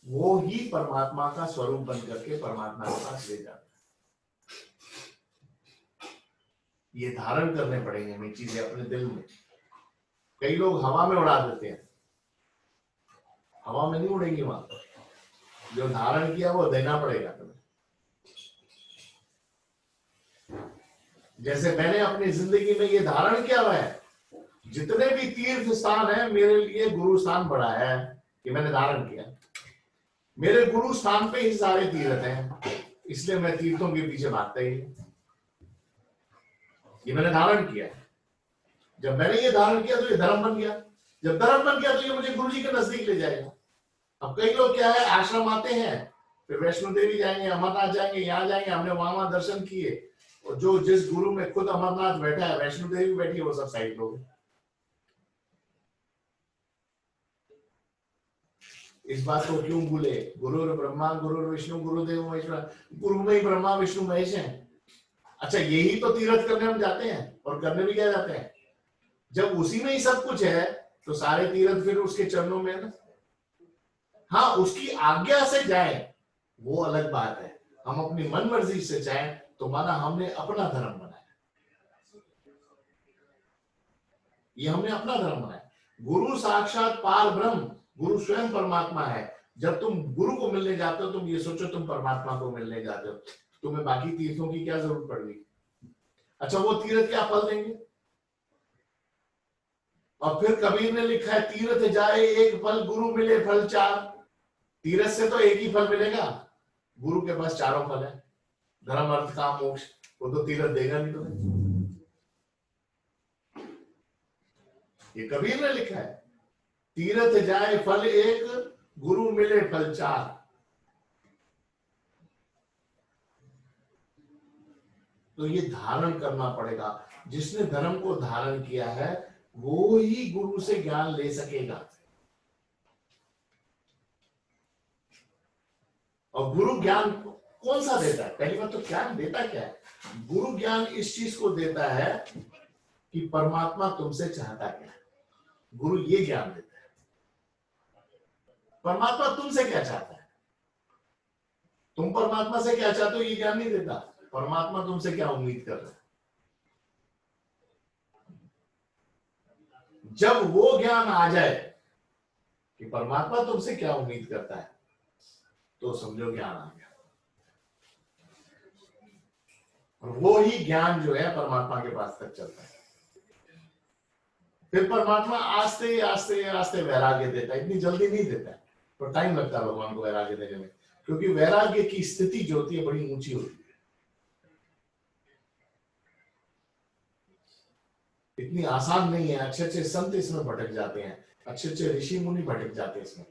वो ही परमात्मा का स्वरूप बन करके परमात्मा के पास ले जाता है। ये धारण करने पड़ेंगे हमें चीजें अपने दिल में। कई लोग हवा में उड़ा देते हैं, हवा में नहीं उड़ेंगी। वहां पर जो धारण किया वो देना पड़ेगा तुम्हें। जैसे मैंने अपनी जिंदगी में ये धारण किया हुआ है, जितने भी तीर्थ स्थान है मेरे लिए गुरु स्थान बड़ा है। ये मैंने धारण किया। मेरे गुरु स्थान पे ही सारे तीर्थ हैं, इसलिए मैं तीर्थों के पीछे भागता ही। ये मैंने धारण किया। जब मैंने ये धारण किया तो ये धर्म बन गया। जब धर्म बन गया तो ये मुझे गुरु जी के नजदीक ले जाएगा। अब कई लोग क्या है, आश्रम आते हैं, फिर वैष्णो देवी जाएंगे, अमरनाथ जाएंगे, यहाँ जाएंगे, हमने वहां दर्शन किए, और जो जिस गुरु में खुद अमरनाथ बैठा है, वैष्णो देवी बैठी है, वो सब साइड लोग। इस बात को क्यों भूले? गुरु ब्रह्मा गुरु विष्णु गुरुदेव महेश्वर। गुरु में ही ब्रह्मा विष्णु महेश है। अच्छा, यही तो तीर्थ करने हम जाते हैं और करने भी क्या जाते हैं। जब उसी में ही सब कुछ है तो सारे तीर्थ फिर उसके चरणों में है ना। हाँ, उसकी आज्ञा से जाए वो अलग बात है। हम अपनी मन मर्जी से जाए तो माना हमने अपना धर्म बनाया। ये हमने अपना धर्म बनाया। गुरु साक्षात पार ब्रह्म, गुरु स्वयं परमात्मा है। जब तुम गुरु को मिलने जाते हो, तुम ये सोचो तुम परमात्मा को मिलने जाते हो, तुम्हें बाकी तीर्थों की क्या जरूरत पड़ गई? अच्छा, वो तीर्थ क्या फल देंगे? और फिर कबीर ने लिखा है, तीर्थ जाए एक फल, गुरु मिले फल 4। तीर्थ से तो एक ही फल मिलेगा, गुरु के पास चारों फल है, धर्म अर्थ काम मोक्ष। वो तो तीर्थ देगा नहीं तुम्हें। ये कबीर ने लिखा है, तीर्थ जाए फल 1, गुरु मिले फल 4। तो ये धारण करना पड़ेगा। जिसने धर्म को धारण किया है वो ही गुरु से ज्ञान ले सकेगा। और गुरु ज्ञान कौन सा देता है? पहली बात तो ज्ञान देता क्या है? गुरु ज्ञान इस चीज को देता है कि परमात्मा तुमसे चाहता क्या है। गुरु ये ज्ञान देता है। परमात्मा तुमसे क्या चाहता है, तुम परमात्मा से क्या चाहते हो ये ज्ञान नहीं देता। परमात्मा तुमसे क्या उम्मीद कर रहा है, जब वो ज्ञान आ जाए कि परमात्मा तुमसे क्या उम्मीद करता है तो समझो ज्ञान आ गया। और वो ही ज्ञान जो है परमात्मा के पास तक चलता है। फिर परमात्मा आस्ते आस्ते आस्ते वैराग्य देता है। इतनी जल्दी नहीं देता है, पर टाइम लगता है भगवान को वैराग्य देने में, क्योंकि वैराग्य की स्थिति जो होती है बड़ी ऊंची होती है। इतनी आसान नहीं है। अच्छे अच्छे संत इसमें भटक जाते हैं, अच्छे अच्छे ऋषि मुनि भटक जाते हैं इसमें।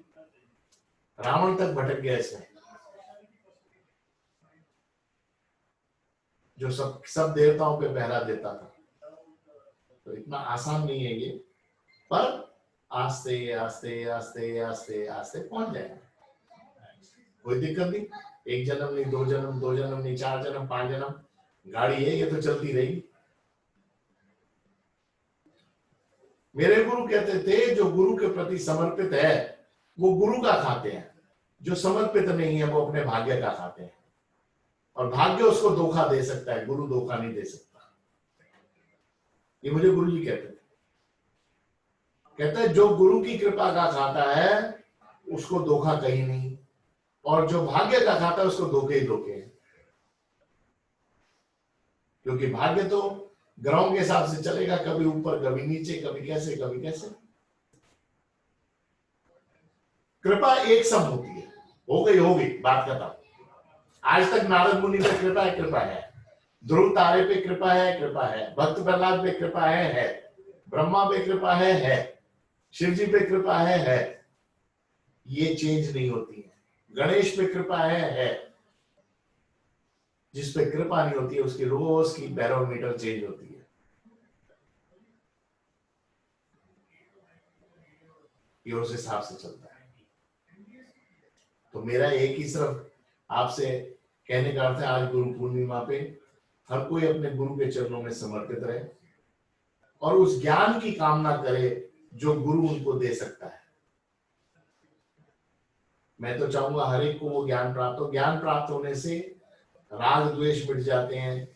रावण तक भटक गया इसमें, जो सब देवताओं पे पहरा देता था। तो इतना आसान नहीं है ये, पर आस्ते आस्ते आस्ते आस्ते आस्ते पहुंच जाएगा। कोई दिक्कत नहीं। एक जन्म नहीं, दो जन्म नहीं, 4 जन्म, 5 जन्म, गाड़ी है ये तो चलती रहेगी। मेरे गुरु कहते थे जो गुरु के प्रति समर्पित है वो गुरु का खाते हैं, जो समर्पित नहीं है वो अपने भाग्य का खाते हैं। और भाग्य उसको धोखा दे सकता है, गुरु धोखा नहीं दे सकता। ये मुझे गुरु जी कहते थे। कहते हैं जो गुरु की कृपा का खाता है उसको धोखा कहीं नहीं, और जो भाग्य का खाता है उसको धोखे ही धोखे हैं। क्योंकि भाग्य तो ग्रहों के हिसाब से चलेगा, कभी ऊपर कभी नीचे, कभी कैसे कभी कैसे। कृपा एक सम होती है। हो गई बात खत्म। आज तक नारद मुनि पे कृपा है, ध्रुव तारे पे कृपा है, भक्त प्रहलाद पे कृपा है, ब्रह्मा पे कृपा है, शिव जी पे कृपा है। ये चेंज नहीं होती है। गणेश पे कृपा है। जिस पे कृपा नहीं होती है उसकी रोज की बैरोमीटर चेंज होती है। ये उस हिसाब से चलता है। तो मेरा एक ही सिर्फ आपसे कहने का अर्थ है, आज गुरु पूर्णिमा पे हर कोई अपने गुरु के चरणों में समर्पित रहे और उस ज्ञान की कामना करे जो गुरु उनको दे सकता है। मैं तो चाहूंगा हर एक को वो ज्ञान प्राप्त हो। ज्ञान प्राप्त होने से राग द्वेष मिट जाते हैं,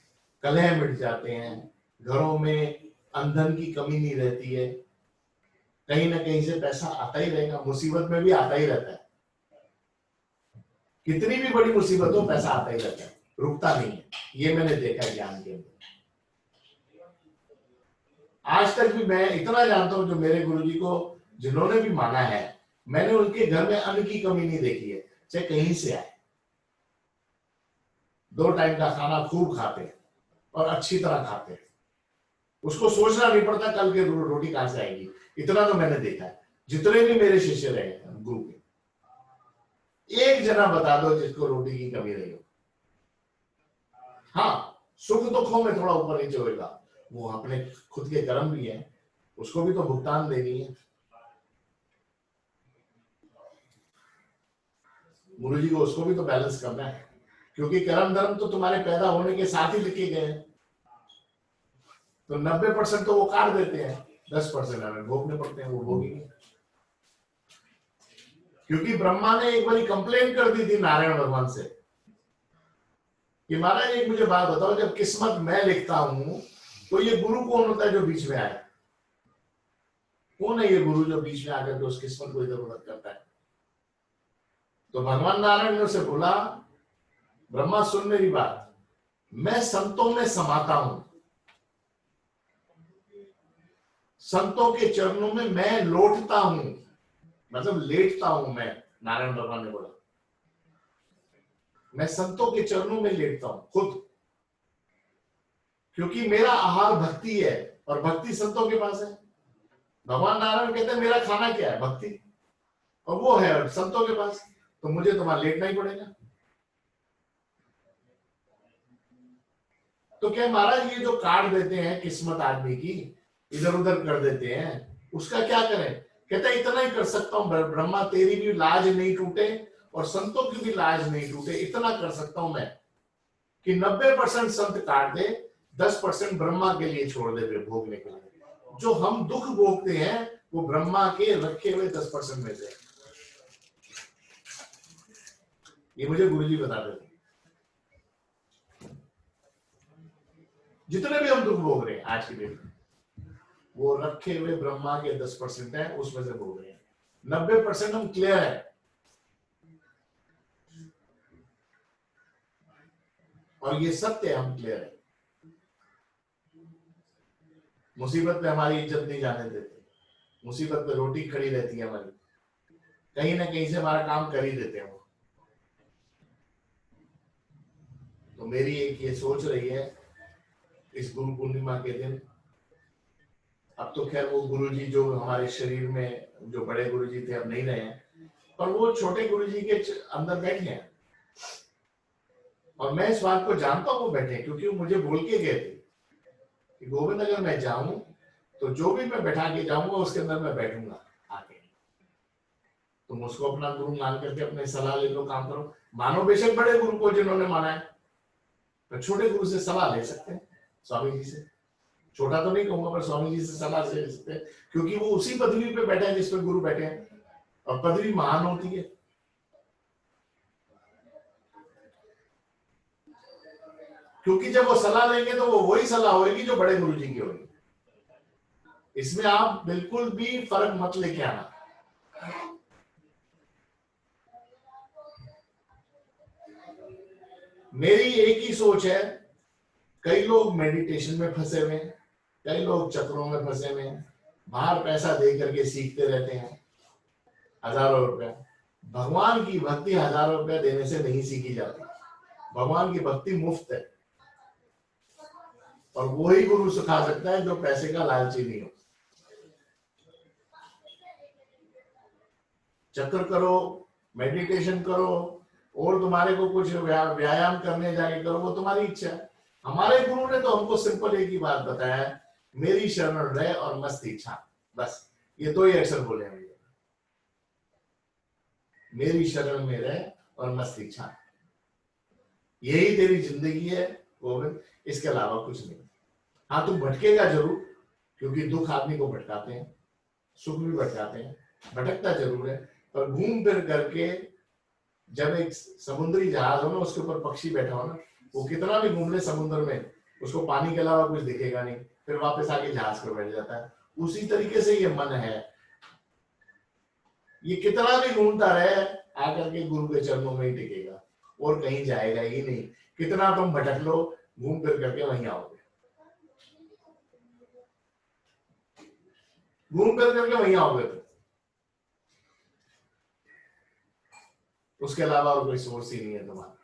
कलह मिट जाते हैं, घरों में अंधन की कमी नहीं रहती है, कहीं ना कहीं से पैसा आता ही रहेगा। मुसीबत में भी आता ही रहता है, कितनी भी बड़ी मुसीबत हो पैसा आता ही रहता है, रुकता नहीं है। ये मैंने देखा ज्ञान के अंदर। आज तक भी मैं इतना जानता हूं, जो मेरे गुरुजी को जिन्होंने भी माना है, मैंने उनके घर में अन्न की कमी नहीं देखी है, चाहे कहीं से आए। 2 टाइम का खाना खूब खाते हैं और अच्छी तरह खाते हैं। उसको सोचना नहीं पड़ता कल के रोटी कहां से आएगी। इतना तो मैंने देखा है। जितने भी मेरे शिष्य रहे गुरु के, एक जना बता दो जिसको रोटी की कमी रही हो। हाँ, सुख दुखों में थोड़ा ऊपर नीचे होगा, वो अपने खुद के कर्म भी है, उसको भी तो भुगतान देनी है। गुरु जी को उसको भी तो बैलेंस करना है, क्योंकि कर्म धर्म तो तुम्हारे पैदा होने के साथ ही लिखे गए हैं। तो 90% तो वो काट देते हैं, 10% हमें भोगने पड़ते हैं, वो भोगेंगे। क्योंकि ब्रह्मा ने एक बारी कंप्लेन कर दी थी नारायण भगवान से कि महाराज एक मुझे बात बताओ, जब किस्मत मैं लिखता हूं तो ये गुरु कौन होता है जो बीच में आए? कौन है ये गुरु जो बीच में आकर के उस किस्मत को इधर उधर करता है? तो भगवान नारायण ने उसे बोला, ब्रह्मा सुन मेरी बात, मैं संतों में समाता हूं, संतों के चरणों में मैं लौटता हूं, मतलब लेटता हूं मैं। नारायण भगवान ने बोला मैं संतों के चरणों में लेटता हूं खुद, क्योंकि मेरा आहार भक्ति है और भक्ति संतों के पास है। भगवान नारायण कहते हैं मेरा खाना क्या है? भक्ति, और वो है संतों के पास, तो मुझे तो वहां लेटना ही पड़ेगा। तो क्या महाराज ये जो काट देते हैं किस्मत आदमी की, इधर उधर कर देते हैं, उसका क्या करें? कहता है इतना ही कर सकता हूं ब्रह्मा, तेरी भी लाज नहीं टूटे और संतों की भी लाज नहीं टूटे, इतना कर सकता हूं मैं कि 90% संत काट दे, 10% ब्रह्मा के लिए छोड़ दे भोगने के लिए। जो हम दुख भोगते हैं वो ब्रह्मा के रखे हुए 10% में से। ये मुझे गुरुजी बताते थे। जितने भी हम दुख भोग रहे हैं आज की डेट में, वो रखे हुए ब्रह्मा के 10% है, उसमें से भोग रहे हैं। 90% हम क्लियर है। और ये सत्य है, हम क्लियर है। मुसीबत पे हमारी इज्जत नहीं जाने देते, मुसीबत पे रोटी खड़ी रहती है हमारी, कहीं ना कहीं से हमारा काम कर ही देते हैं वो। तो मेरी एक ये सोच रही है इस गुरु पूर्णिमा के दिन, अब तो खैर वो गुरुजी जो हमारे शरीर में जो बड़े गुरुजी थे अब नहीं रहे हैं, पर वो छोटे गुरुजी के अंदर बैठे हैं। और मैं इस बात को जानता हूँ वो बैठे, क्योंकि वो मुझे बोल के गए थे कि गोविंद अगर मैं जाऊं तो जो भी मैं बैठा के जाऊंगा उसके अंदर मैं बैठूंगा आके, तुम उसको अपना गुरु मान करके अपने सलाह ले लो, काम करो। मानो बेशक बड़े गुरु को जिन्होंने माना है, तो छोटे गुरु से सलाह ले सकते हैं, स्वामी जी से। छोटा तो नहीं कहूंगा, पर स्वामी जी से सलाह ले सकते हैं, क्योंकि वो उसी पदवी पे बैठे हैं जिस पे गुरु बैठे हैं, और पदवी महान होती है। क्योंकि जब वो सलाह लेंगे तो वो वही सलाह होगी जो बड़े गुरु जी की होगी। इसमें आप बिल्कुल भी फर्क मत लेके आना। मेरी एक ही सोच है, कई लोग मेडिटेशन में फंसे हुए हैं, कई लोग चक्रों में फंसे हुए हैं, बाहर पैसा दे करके सीखते रहते हैं, हजारों रुपया। भगवान की भक्ति हजारों रुपया देने से नहीं सीखी जाती। भगवान की भक्ति मुफ्त है, और वही गुरु सिखा सकता है जो पैसे का लालची नहीं हो। चक्र करो, मेडिटेशन करो, और तुम्हारे को कुछ व्यायाम करने जाके करो, वो तुम्हारी इच्छा है। हमारे गुरु ने तो हमको सिंपल एक ही बात बताया है, मेरी शरण रहे और मस्त इच्छा। बस ये दो ही अक्षर बोले हैं, मेरी शरण में रहे और मस्त इच्छा। यही तेरी जिंदगी है गोविंद, इसके अलावा कुछ नहीं। हाँ, तुम भटकेगा जरूर, क्योंकि दुख आदमी को भटकाते हैं, सुख भी भटकाते हैं, भटकता जरूर है। पर घूम फिर करके, जब एक समुद्री जहाज हो ना, उसके ऊपर पक्षी बैठा हो ना, वो कितना भी घूम ले समुद्र में, उसको पानी के अलावा कुछ दिखेगा नहीं, फिर वापस आके जहाज पर बैठ जाता है। उसी तरीके से ये मन है, ये कितना भी घूमता रहे, आकर के गुरु के चरणों में ही टिकेगा और कहीं जाएगा ही नहीं। कितना तुम भटक लो, घूम फिर करके वहीं आओगे, घूम फिर करके वहीं आओगे तुम। उसके अलावा और कोई सोर्स ही नहीं है तुम्हारा।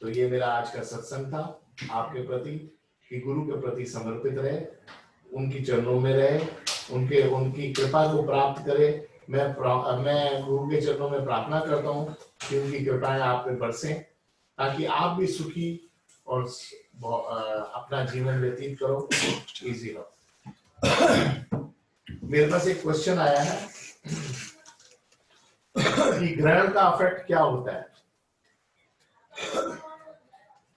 तो ये मेरा आज का सत्संग था आपके प्रति, कि गुरु के प्रति समर्पित रहे, उनकी चरणों में रहे, उनकी कृपा को प्राप्त करे। मैं गुरु के चरणों में प्रार्थना करता हूँ कि उनकी कृपाएं आप पे बरसें, ताकि आप भी सुखी और अपना जीवन व्यतीत करो, इजी हो। मेरे पास एक क्वेश्चन आया है कि ग्रहण का इफेक्ट क्या होता है।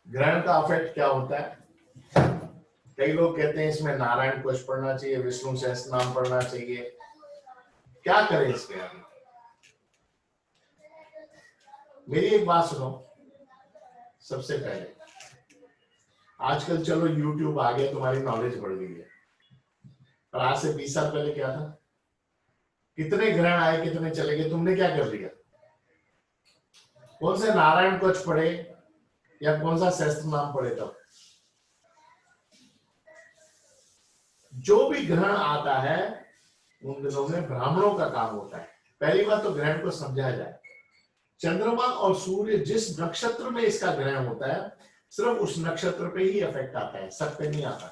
ग्रहण का इफेक्ट क्या होता है? कई लोग कहते हैं इसमें नारायण कोश पढ़ना चाहिए, विष्णु सहस्त्र नाम पढ़ना चाहिए, क्या करें इसके आगे? मेरी एक बात सुनो, सबसे पहले आजकल चलो YouTube आ गया, तुम्हारी नॉलेज बढ़ गई है, पर आज से 20 साल पहले क्या था? कितने ग्रहण आए, कितने चले गए, तुमने क्या कर लिया? कौन से नारायण कोश पढ़े या कौन सा सहस्त्र नाम पढ़े? तब जो भी ग्रहण आता है उन दिनों में ब्राह्मणों का काम होता है। पहली बात तो ग्रहण को समझा जाए, चंद्रमा और सूर्य जिस नक्षत्र में इसका ग्रहण होता है, सिर्फ उस नक्षत्र पे ही इफेक्ट आता है, सब पे नहीं आता।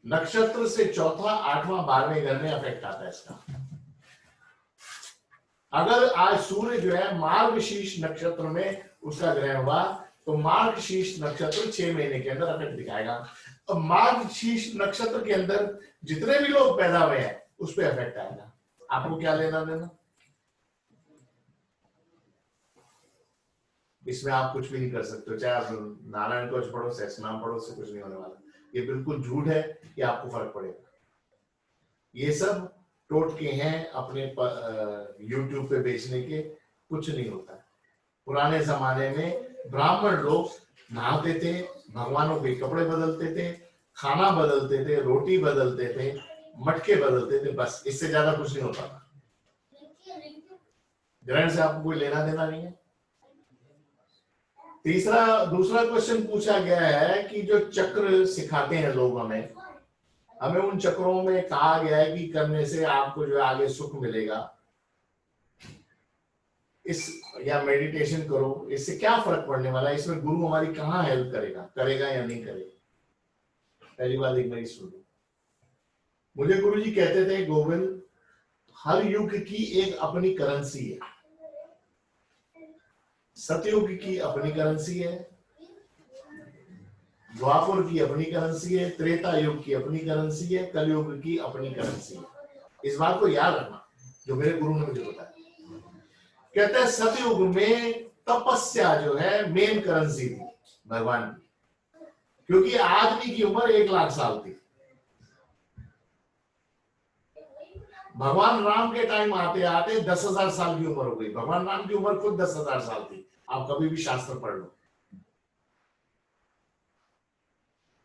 नक्षत्र से चौथा, 8वां, 12वें घर में इफेक्ट आता है इसका। अगर आज सूर्य जो है मार्गशीर्ष नक्षत्र में उसका ग्रहण हुआ तो मार्गशीर्ष नक्षत्र 6 महीने के अंदर इफेक्ट दिखाएगा। अब मार्गशीर्ष नक्षत्र के अंदर जितने भी लोग पैदा हुए हैं उस पर इफेक्ट आएगा। आपको क्या लेना देना, इसमें आप कुछ भी नहीं कर सकते हो। चाहे आप नारायण कोश पढ़ो, सहस्रनाम पढ़ो, उससे कुछ नहीं होने वाला। ये बिल्कुल झूठ है कि आपको फर्क पड़ेगा। ये सब टोटके हैं अपने यूट्यूब पे बेचने के, कुछ नहीं होता। पुराने जमाने में ब्राह्मण लोग नहाते थे, भगवानों के कपड़े बदलते थे, खाना बदलते थे, रोटी बदलते थे, मटके बदलते थे, बस इससे ज्यादा कुछ नहीं होता था। ग्रहण से आपको कोई लेना देना नहीं है। दूसरा क्वेश्चन पूछा गया है कि जो चक्र सिखाते हैं लोग हमें उन चक्रों में कहा गया है कि करने से आपको जो आगे सुख मिलेगा, इस या मेडिटेशन करो, इससे क्या फर्क पड़ने वाला है? इसमें गुरु हमारी कहाँ हेल्प करेगा या नहीं करेगा? पहली बात एक बार सुनो, मुझे गुरु जी कहते थे गोविंद, हर युग की एक अपनी करेंसी है। सतयुग की अपनी करेंसी है, द्वापर की अपनी करेंसी है, त्रेता युग की अपनी करेंसी है, कलयुग की अपनी करेंसी है। इस बात को याद रखना, जो मेरे गुरु ने मुझे बताया। कहते हैं सतयुग में तपस्या जो है मेन करेंसी थी भगवान की, क्योंकि आदमी की उम्र 1 लाख साल थी। भगवान राम के टाइम आते आते 10,000 साल की उम्र हो गई। भगवान राम की उम्र खुद 10,000 साल थी। आप कभी भी शास्त्र पढ़ लो।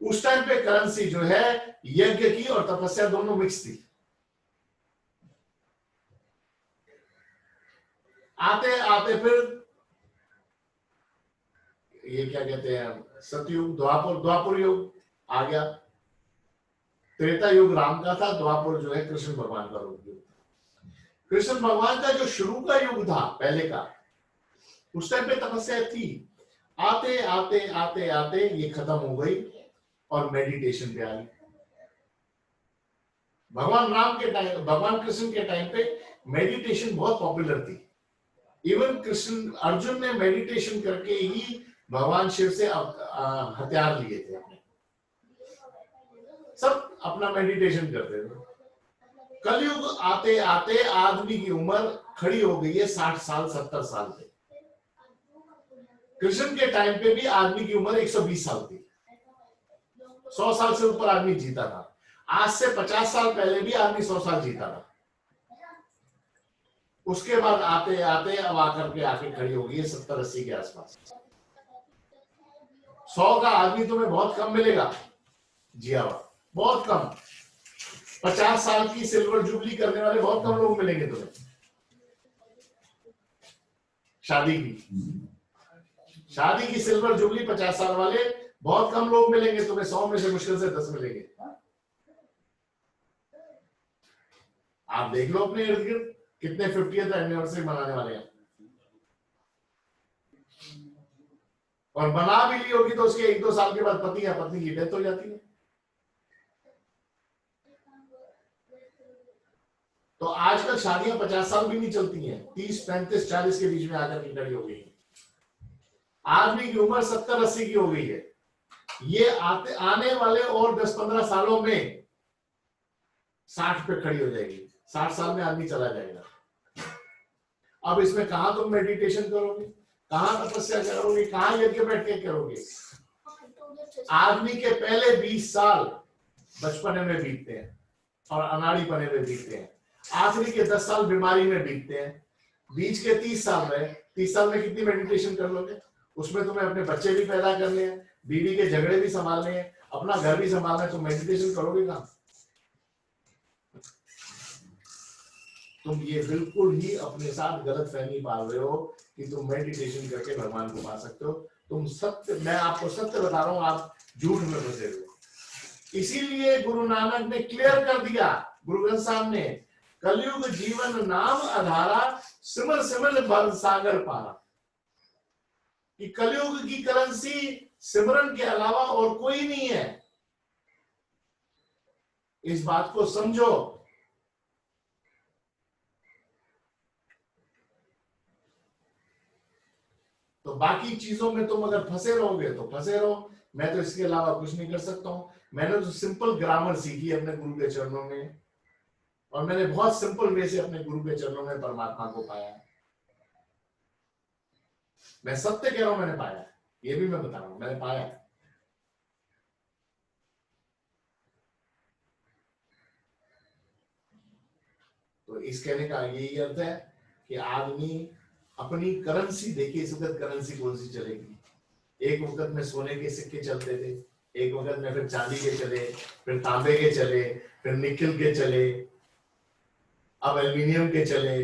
उस टाइम पे करेंसी जो है यज्ञ की और तपस्या दोनों मिक्स थी। आते आते फिर ये क्या कहते हैं, सतयुग, द्वापर युग आ गया। त्रेता युग राम का था, द्वापर जो है कृष्ण भगवान का युग था। कृष्ण भगवान का जो शुरू का युग था पहले का, उस टाइम पे तपस्या थी। आते आते आते आते ये खत्म हो गई और मेडिटेशन पे आ गई। भगवान राम के टाइम, भगवान कृष्ण के टाइम पे मेडिटेशन बहुत पॉपुलर थी। इवन कृष्ण अर्जुन ने मेडिटेशन करके ही भगवान शिव से हथियार लिए थे अपने। सब अपना मेडिटेशन करते थे। कलयुग आते आते आदमी की उम्र खड़ी हो गई है 60 साल 70 साल पे। कृष्ण के टाइम पे भी आदमी की उम्र 120 साल थी। 100 साल से ऊपर आदमी जीता था। आज से 50 साल पहले भी आदमी 100 साल जीता था। उसके बाद आते आते अब आकर के आके खड़ी हो गई है 70-80 के आसपास। 100 का आदमी तुम्हें बहुत कम मिलेगा जी, बहुत कम। 50 साल की सिल्वर जुबली करने वाले बहुत कम लोग मिलेंगे तुम्हें। शादी की सिल्वर जुबली 50 साल वाले बहुत कम लोग मिलेंगे तुम्हें। 100 में से मुश्किल से 10 मिलेंगे। आप देख लो अपने इर्द गिर्द कितने 50th एनिवर्सरी मनाने वाले हैं, और बना भी ली होगी तो उसके 1-2 साल के बाद पति या पत्नी की डेथ हो जाती है। तो आजकल शादियां 50 साल भी नहीं चलती हैं, 30, 35, 40 के बीच में आकर के खड़ी हो गई। आदमी की उम्र 70-80 की हो गई है। ये आने वाले और 10-15 सालों में 60 पे खड़ी हो जाएगी। 60 साल में आदमी चला जाएगा। अब इसमें कहां तुम मेडिटेशन करोगे, कहां तपस्या करोगे, कहां यज्ञ बैठ के करोगे? आदमी के पहले 20 साल बचपने में बीतते हैं और अनाड़ीपने में बीतते हैं। आखिरी के 10 साल बीमारी में बीतते हैं। बीच के 30 साल में कितनी मेडिटेशन कर लोगे? उसमें तुम्हें अपने बच्चे भी पैदा करने हैं, बीवी के झगड़े भी संभालने हैं, अपना घर भी संभालना है, तो मेडिटेशन करोगे कहां? तुम ये बिल्कुल ही अपने साथ गलत फहमी पाल रहे हो कि तुम मेडिटेशन करके भगवान को पा सकते हो। तुम सत्य, मैं आपको सत्य बता रहा हूं, आप झूठ में फंसे हो। इसीलिए गुरु नानक ने क्लियर कर दिया, गुरु ग्रंथ साहब ने, कलयुग जीवन नाम आधारा, सिमर सिमर भव सागर पारा। कि कलयुग की करेंसी सिमरन के अलावा और कोई नहीं है। इस बात को समझो। बाकी चीजों में तुम अगर फंसे रहोगे तो फंसे रहो, मैं तो इसके अलावा कुछ नहीं कर सकता हूँ। मैंने तो सिंपल ग्रामर सीखी अपने गुरु के चरणों में, और मैंने बहुत सिंपल वे से अपने गुरु के चरणों में परमात्मा को पाया। मैं सत्य कह रहा हूं, मैंने पाया, ये भी मैं बता रहा हूं, मैंने पाया। तो इस कहने का यही अर्थ है कि आदमी अपनी करेंसी देखिए, इस वक्त करेंसी कौन सी चलेगी। एक वक्त में सोने के सिक्के चलते थे, एक वक्त में फिर चांदी के चले, फिर तांबे के चले, फिर निकल के चले, अब एल्यूमिनियम के चले,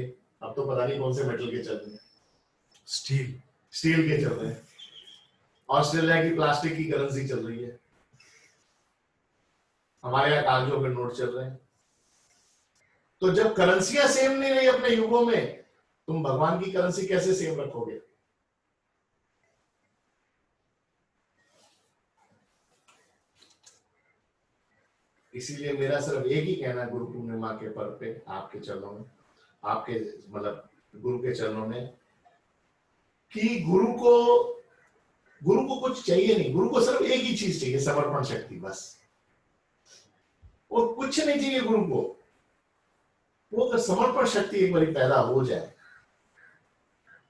अब तो पता नहीं कौन से मेटल के चल रहे हैं, स्टील के चल रहे हैं। ऑस्ट्रेलिया की प्लास्टिक की करेंसी चल रही है, हमारे यहाँ कागजों के नोट चल रहे हैं। तो जब करेंसियां सेम नहीं रही अपने युगों में, तुम भगवान की करेंसी कैसे सेम रखोगे? इसीलिए मेरा सिर्फ एक ही कहना है गुरु पूर्णिमा के पर्व पे आपके चरणों में, आपके मतलब गुरु के चरणों में, कि गुरु को कुछ चाहिए नहीं, गुरु को सिर्फ एक ही चीज चाहिए, समर्पण शक्ति, बस। और कुछ नहीं चाहिए गुरु को। वो अगर समर्पण शक्ति एक बार पैदा हो जाए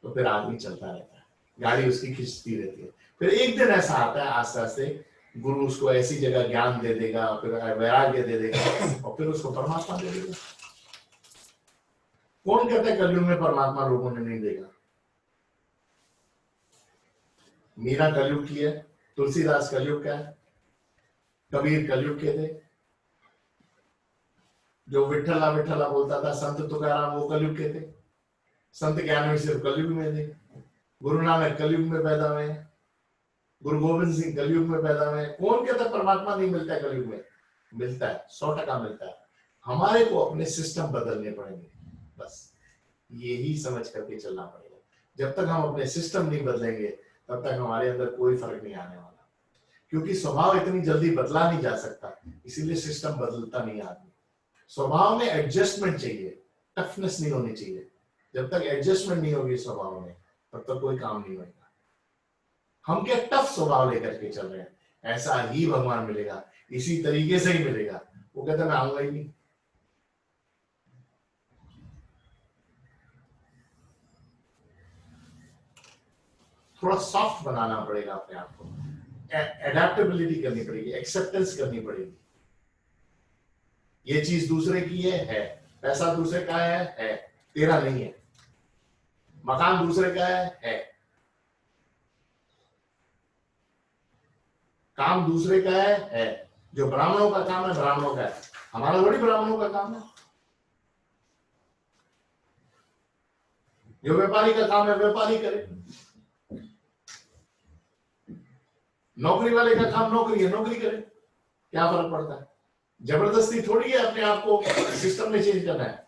तो फिर आदमी चलता रहता है, गाड़ी उसकी खिंचती रहती है। फिर एक दिन ऐसा आता है आस्ते आस्ते गुरु उसको ऐसी जगह ज्ञान दे देगा, फिर वैराग्य दे देगा, और फिर उसको परमात्मा दे देगा। कौन कहता है कलयुग में परमात्मा लोगों ने नहीं देगा? मीरा कलयुग की है, तुलसीदास कलयुग का है, कबीर कलयुग के थे, जो विठला विठला बोलता था संत तुकाराम वो कलयुग के थे, संत ज्ञानवी सिर्फ कलयुग में थे, गुरु नानक कलयुग में पैदा हुए, गुरु गोविंद सिंह कलयुग में पैदा हुए। कौन कहता है परमात्मा नहीं मिलता है कलयुग में? मिलता है, 100% मिलता है। हमारे को अपने सिस्टम बदलने पड़ेंगे, बस यही समझ करके चलना पड़ेगा। जब तक हम अपने सिस्टम नहीं बदलेंगे तब तक हमारे अंदर कोई फर्क नहीं आने वाला, क्योंकि स्वभाव इतनी जल्दी बदला नहीं जा सकता, इसीलिए सिस्टम बदलता नहीं आदमी। स्वभाव में एडजस्टमेंट चाहिए, टफनेस नहीं होनी चाहिए। जब तक एडजस्टमेंट नहीं होगी स्वभाव में तब तक कोई काम नहीं होगा। हम क्या टफ स्वभाव लेकर के चल रहे हैं, ऐसा ही भगवान मिलेगा, इसी तरीके से ही मिलेगा। वो कहता मैं आऊंगा ही नहीं। थोड़ा सॉफ्ट बनाना पड़ेगा अपने आप को, एडेप्टेबिलिटी करनी पड़ेगी, एक्सेप्टेंस करनी पड़ेगी। ये चीज दूसरे की है, पैसा दूसरे का है, तेरा नहीं है। मकान दूसरे का है, काम दूसरे का है। जो ब्राह्मणों का काम है ब्राह्मणों का है, हमारा थोड़ी ब्राह्मणों का काम है। जो व्यापारी का काम है व्यापारी करे, नौकरी वाले का काम नौकरी है, नौकरी करे, क्या फर्क पड़ता है? जबरदस्ती थोड़ी है अपने आप को सिस्टम में चेंज करना है।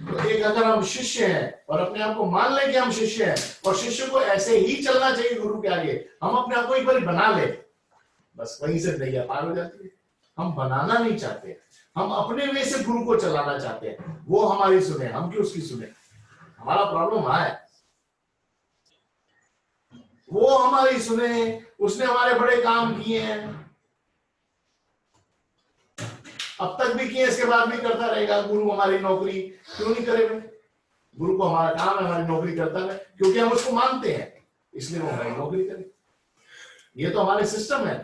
तो एक अगर हम शिष्य हैं और अपने आप को मान लें कि हम शिष्य हैं और शिष्य को ऐसे ही चलना चाहिए गुरु के आगे, हम अपने आप को एक बार बना ले, बस वहीं से नैया पार हो जाती है। हम बनाना नहीं चाहते, हम अपने वे से गुरु को चलाना चाहते हैं। वो हमारी सुने, हम क्यों उसकी सुने? हमारा प्रॉब्लम वहां है। वो हमारी सुने, उसने हमारे बड़े काम किए हैं, अब तक भी किए, इसके बाद भी करता रहेगा। गुरु हमारी नौकरी क्यों नहीं करे? गुरु को हमारा काम है हमारी नौकरी करता रहे, क्योंकि हम उसको मानते हैं, इसलिए वो हमारी नौकरी करे। ये तो हमारे सिस्टम है।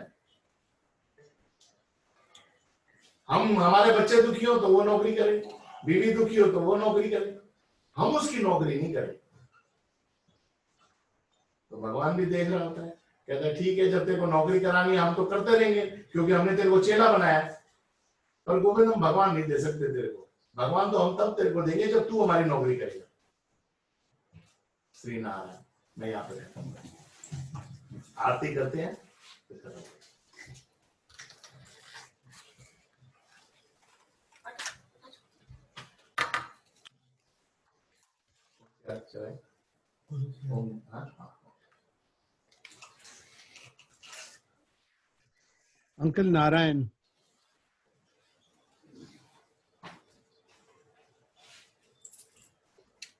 हम हमारे बच्चे दुखी हो तो वो नौकरी करे, बीवी दुखी हो तो वो नौकरी करे, हम उसकी नौकरी नहीं करें। तो भगवान भी देख रहा होता है, कहता है ठीक है, जब तेरे को नौकरी करानी है हम तो करते रहेंगे, क्योंकि हमने तेरे को चेला बनाया है। पर गोविंद हम भगवान नहीं दे सकते तेरे को, भगवान तो हम तब तेरे को देंगे जब तू हमारी नौकरी करेगा। श्री नारायण। मैं यहाँ पे रहता हूँ, आरती करते हैं। अच्छा है। अंकल नारायण,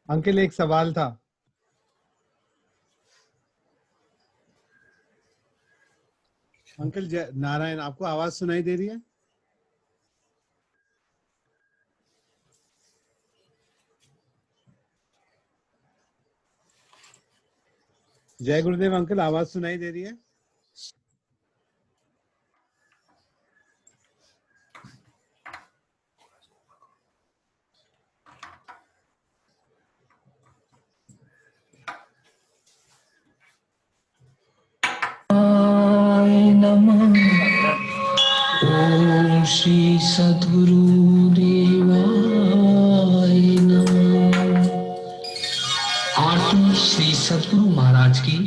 अंकल एक सवाल था। अंकल नारायण, आपको आवाज सुनाई दे रही है? जय गुरुदेव अंकल, आवाज सुनाई दे रही है? नमः। ओम श्री सद्गुरु देवाय नमः। आरती श्री सद्गुरु महाराज की।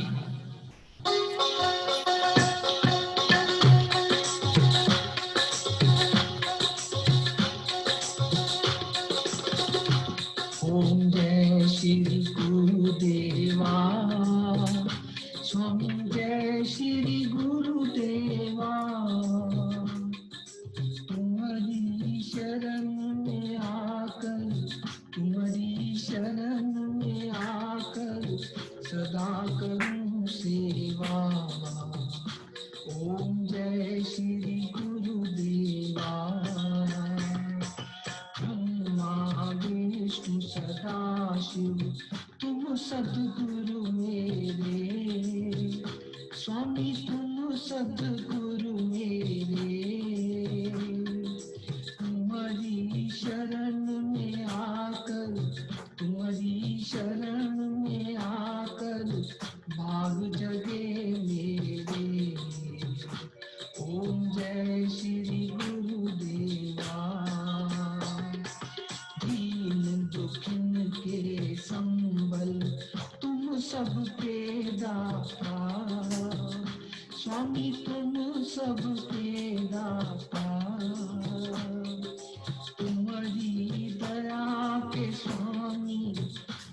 ओम जय श्री गुरुदेवा। स्वामी जय श्री गुरुदेवा। तुम्हारी शरण में आकर, तुम्हारी शरण में आकर सदा करूं सेवा। ओम जय श्री गुरुदेवा। ब्रह्मा विष्णु सदा शिव तुम सद्गुरु मेरे। स्वामी तुम सद्गुरु मेरे। तुम्हारी शरण में आकर, तुम्हारी शरण में आकर भाग जगे मेरे। ओम जय श्री गुरुदेवा। दीन दुखिन के संबल तुम सबके दाता। स्वामी तुम सबके दाता। तुम्हारी दया के स्वामी,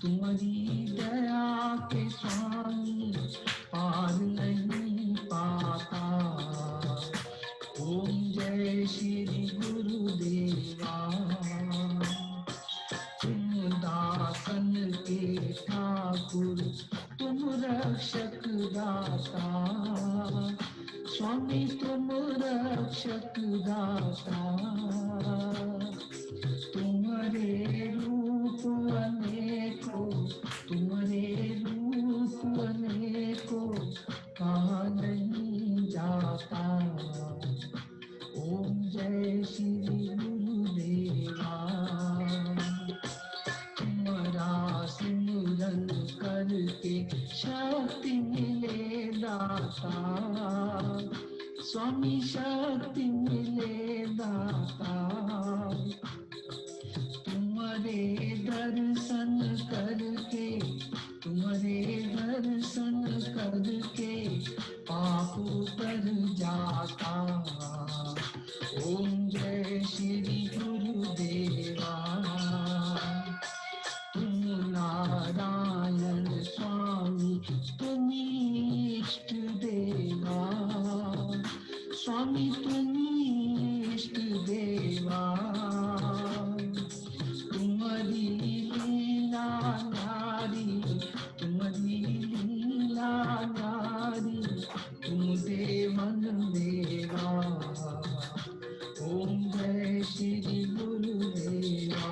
तुम्हारी दया के स्वामी पार नहीं पाता। ओम जय श्री गुरुदेवा। तुम दासन के ठाकुर, तुम रक्षक दाता। स्वामी तुम रक्षक दाता। तुम्हारे रूप अनेकों, तुम्हारे रूप अनेकों कहा नहीं जाता। ओम जय श्री गुरुदेवा। तुम्हारा सिमरन करके शक्ति मिले दाता। स्वामी शक्ति मिले दाता। तुम्हारे दर्शन करके, तुम्हारे दर्शन करके पाप उतर जाता। ओम जय श्री गुरुदेवा। तुम नारायण स्वामी तुम इष्ट देवा। स्वामी तुम इष्ट देवा। तुम्हारी लीला नारी, तुम्हारी लीला नारी तुम देवन देवा। ओम जय श्री गुरुदेवा।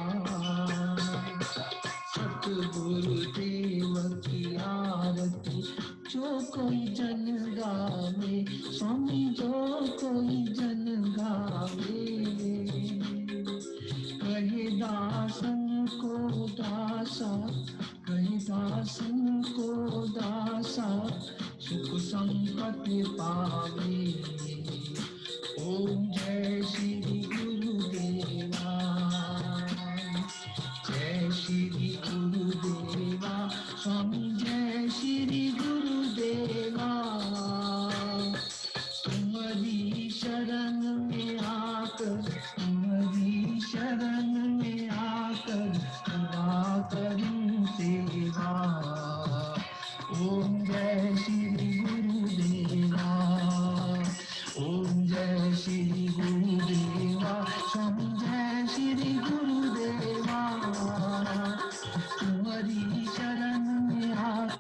सतगुरुदेव की आरती जो कोई जन गावे। स्वामी जो कोई जन गावे। कहे दासन को दासा, कहे दासन को दासा सुख संपत्ति पावे। ओम जय श्री गुरुदेवा। जय श्री गुरुदेवा। स्वामी जय श्री गुरुदेवा। तुम्हारी शरण में आकर, तुम्हारी शरण में आकर सदा करूं सेवा। ओम जय श्री गुरुदेवा। ओम जय श्री गुरुदेवा। स्वामी जय श्री गुरुदेवा। तुम्हारी शरण में आकर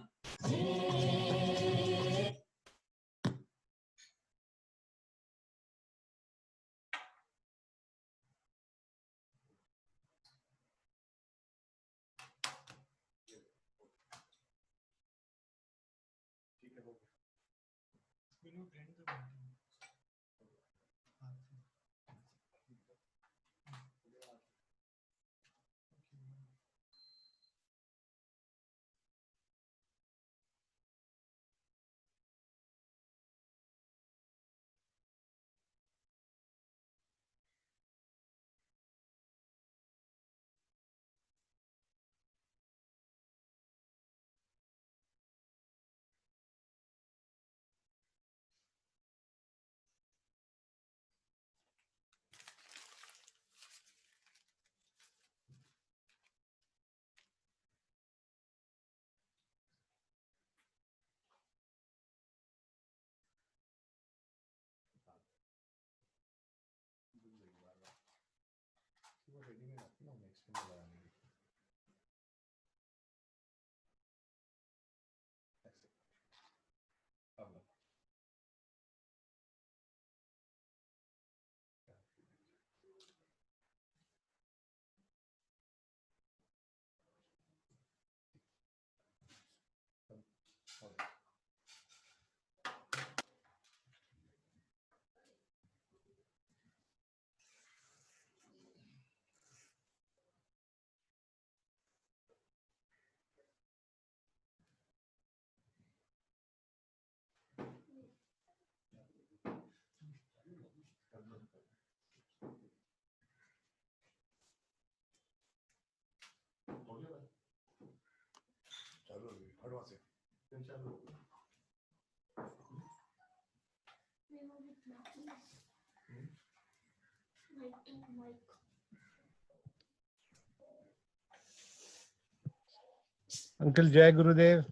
अंकल जय गुरुदेव।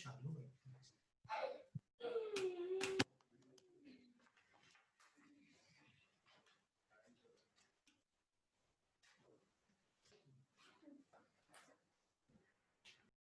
चालू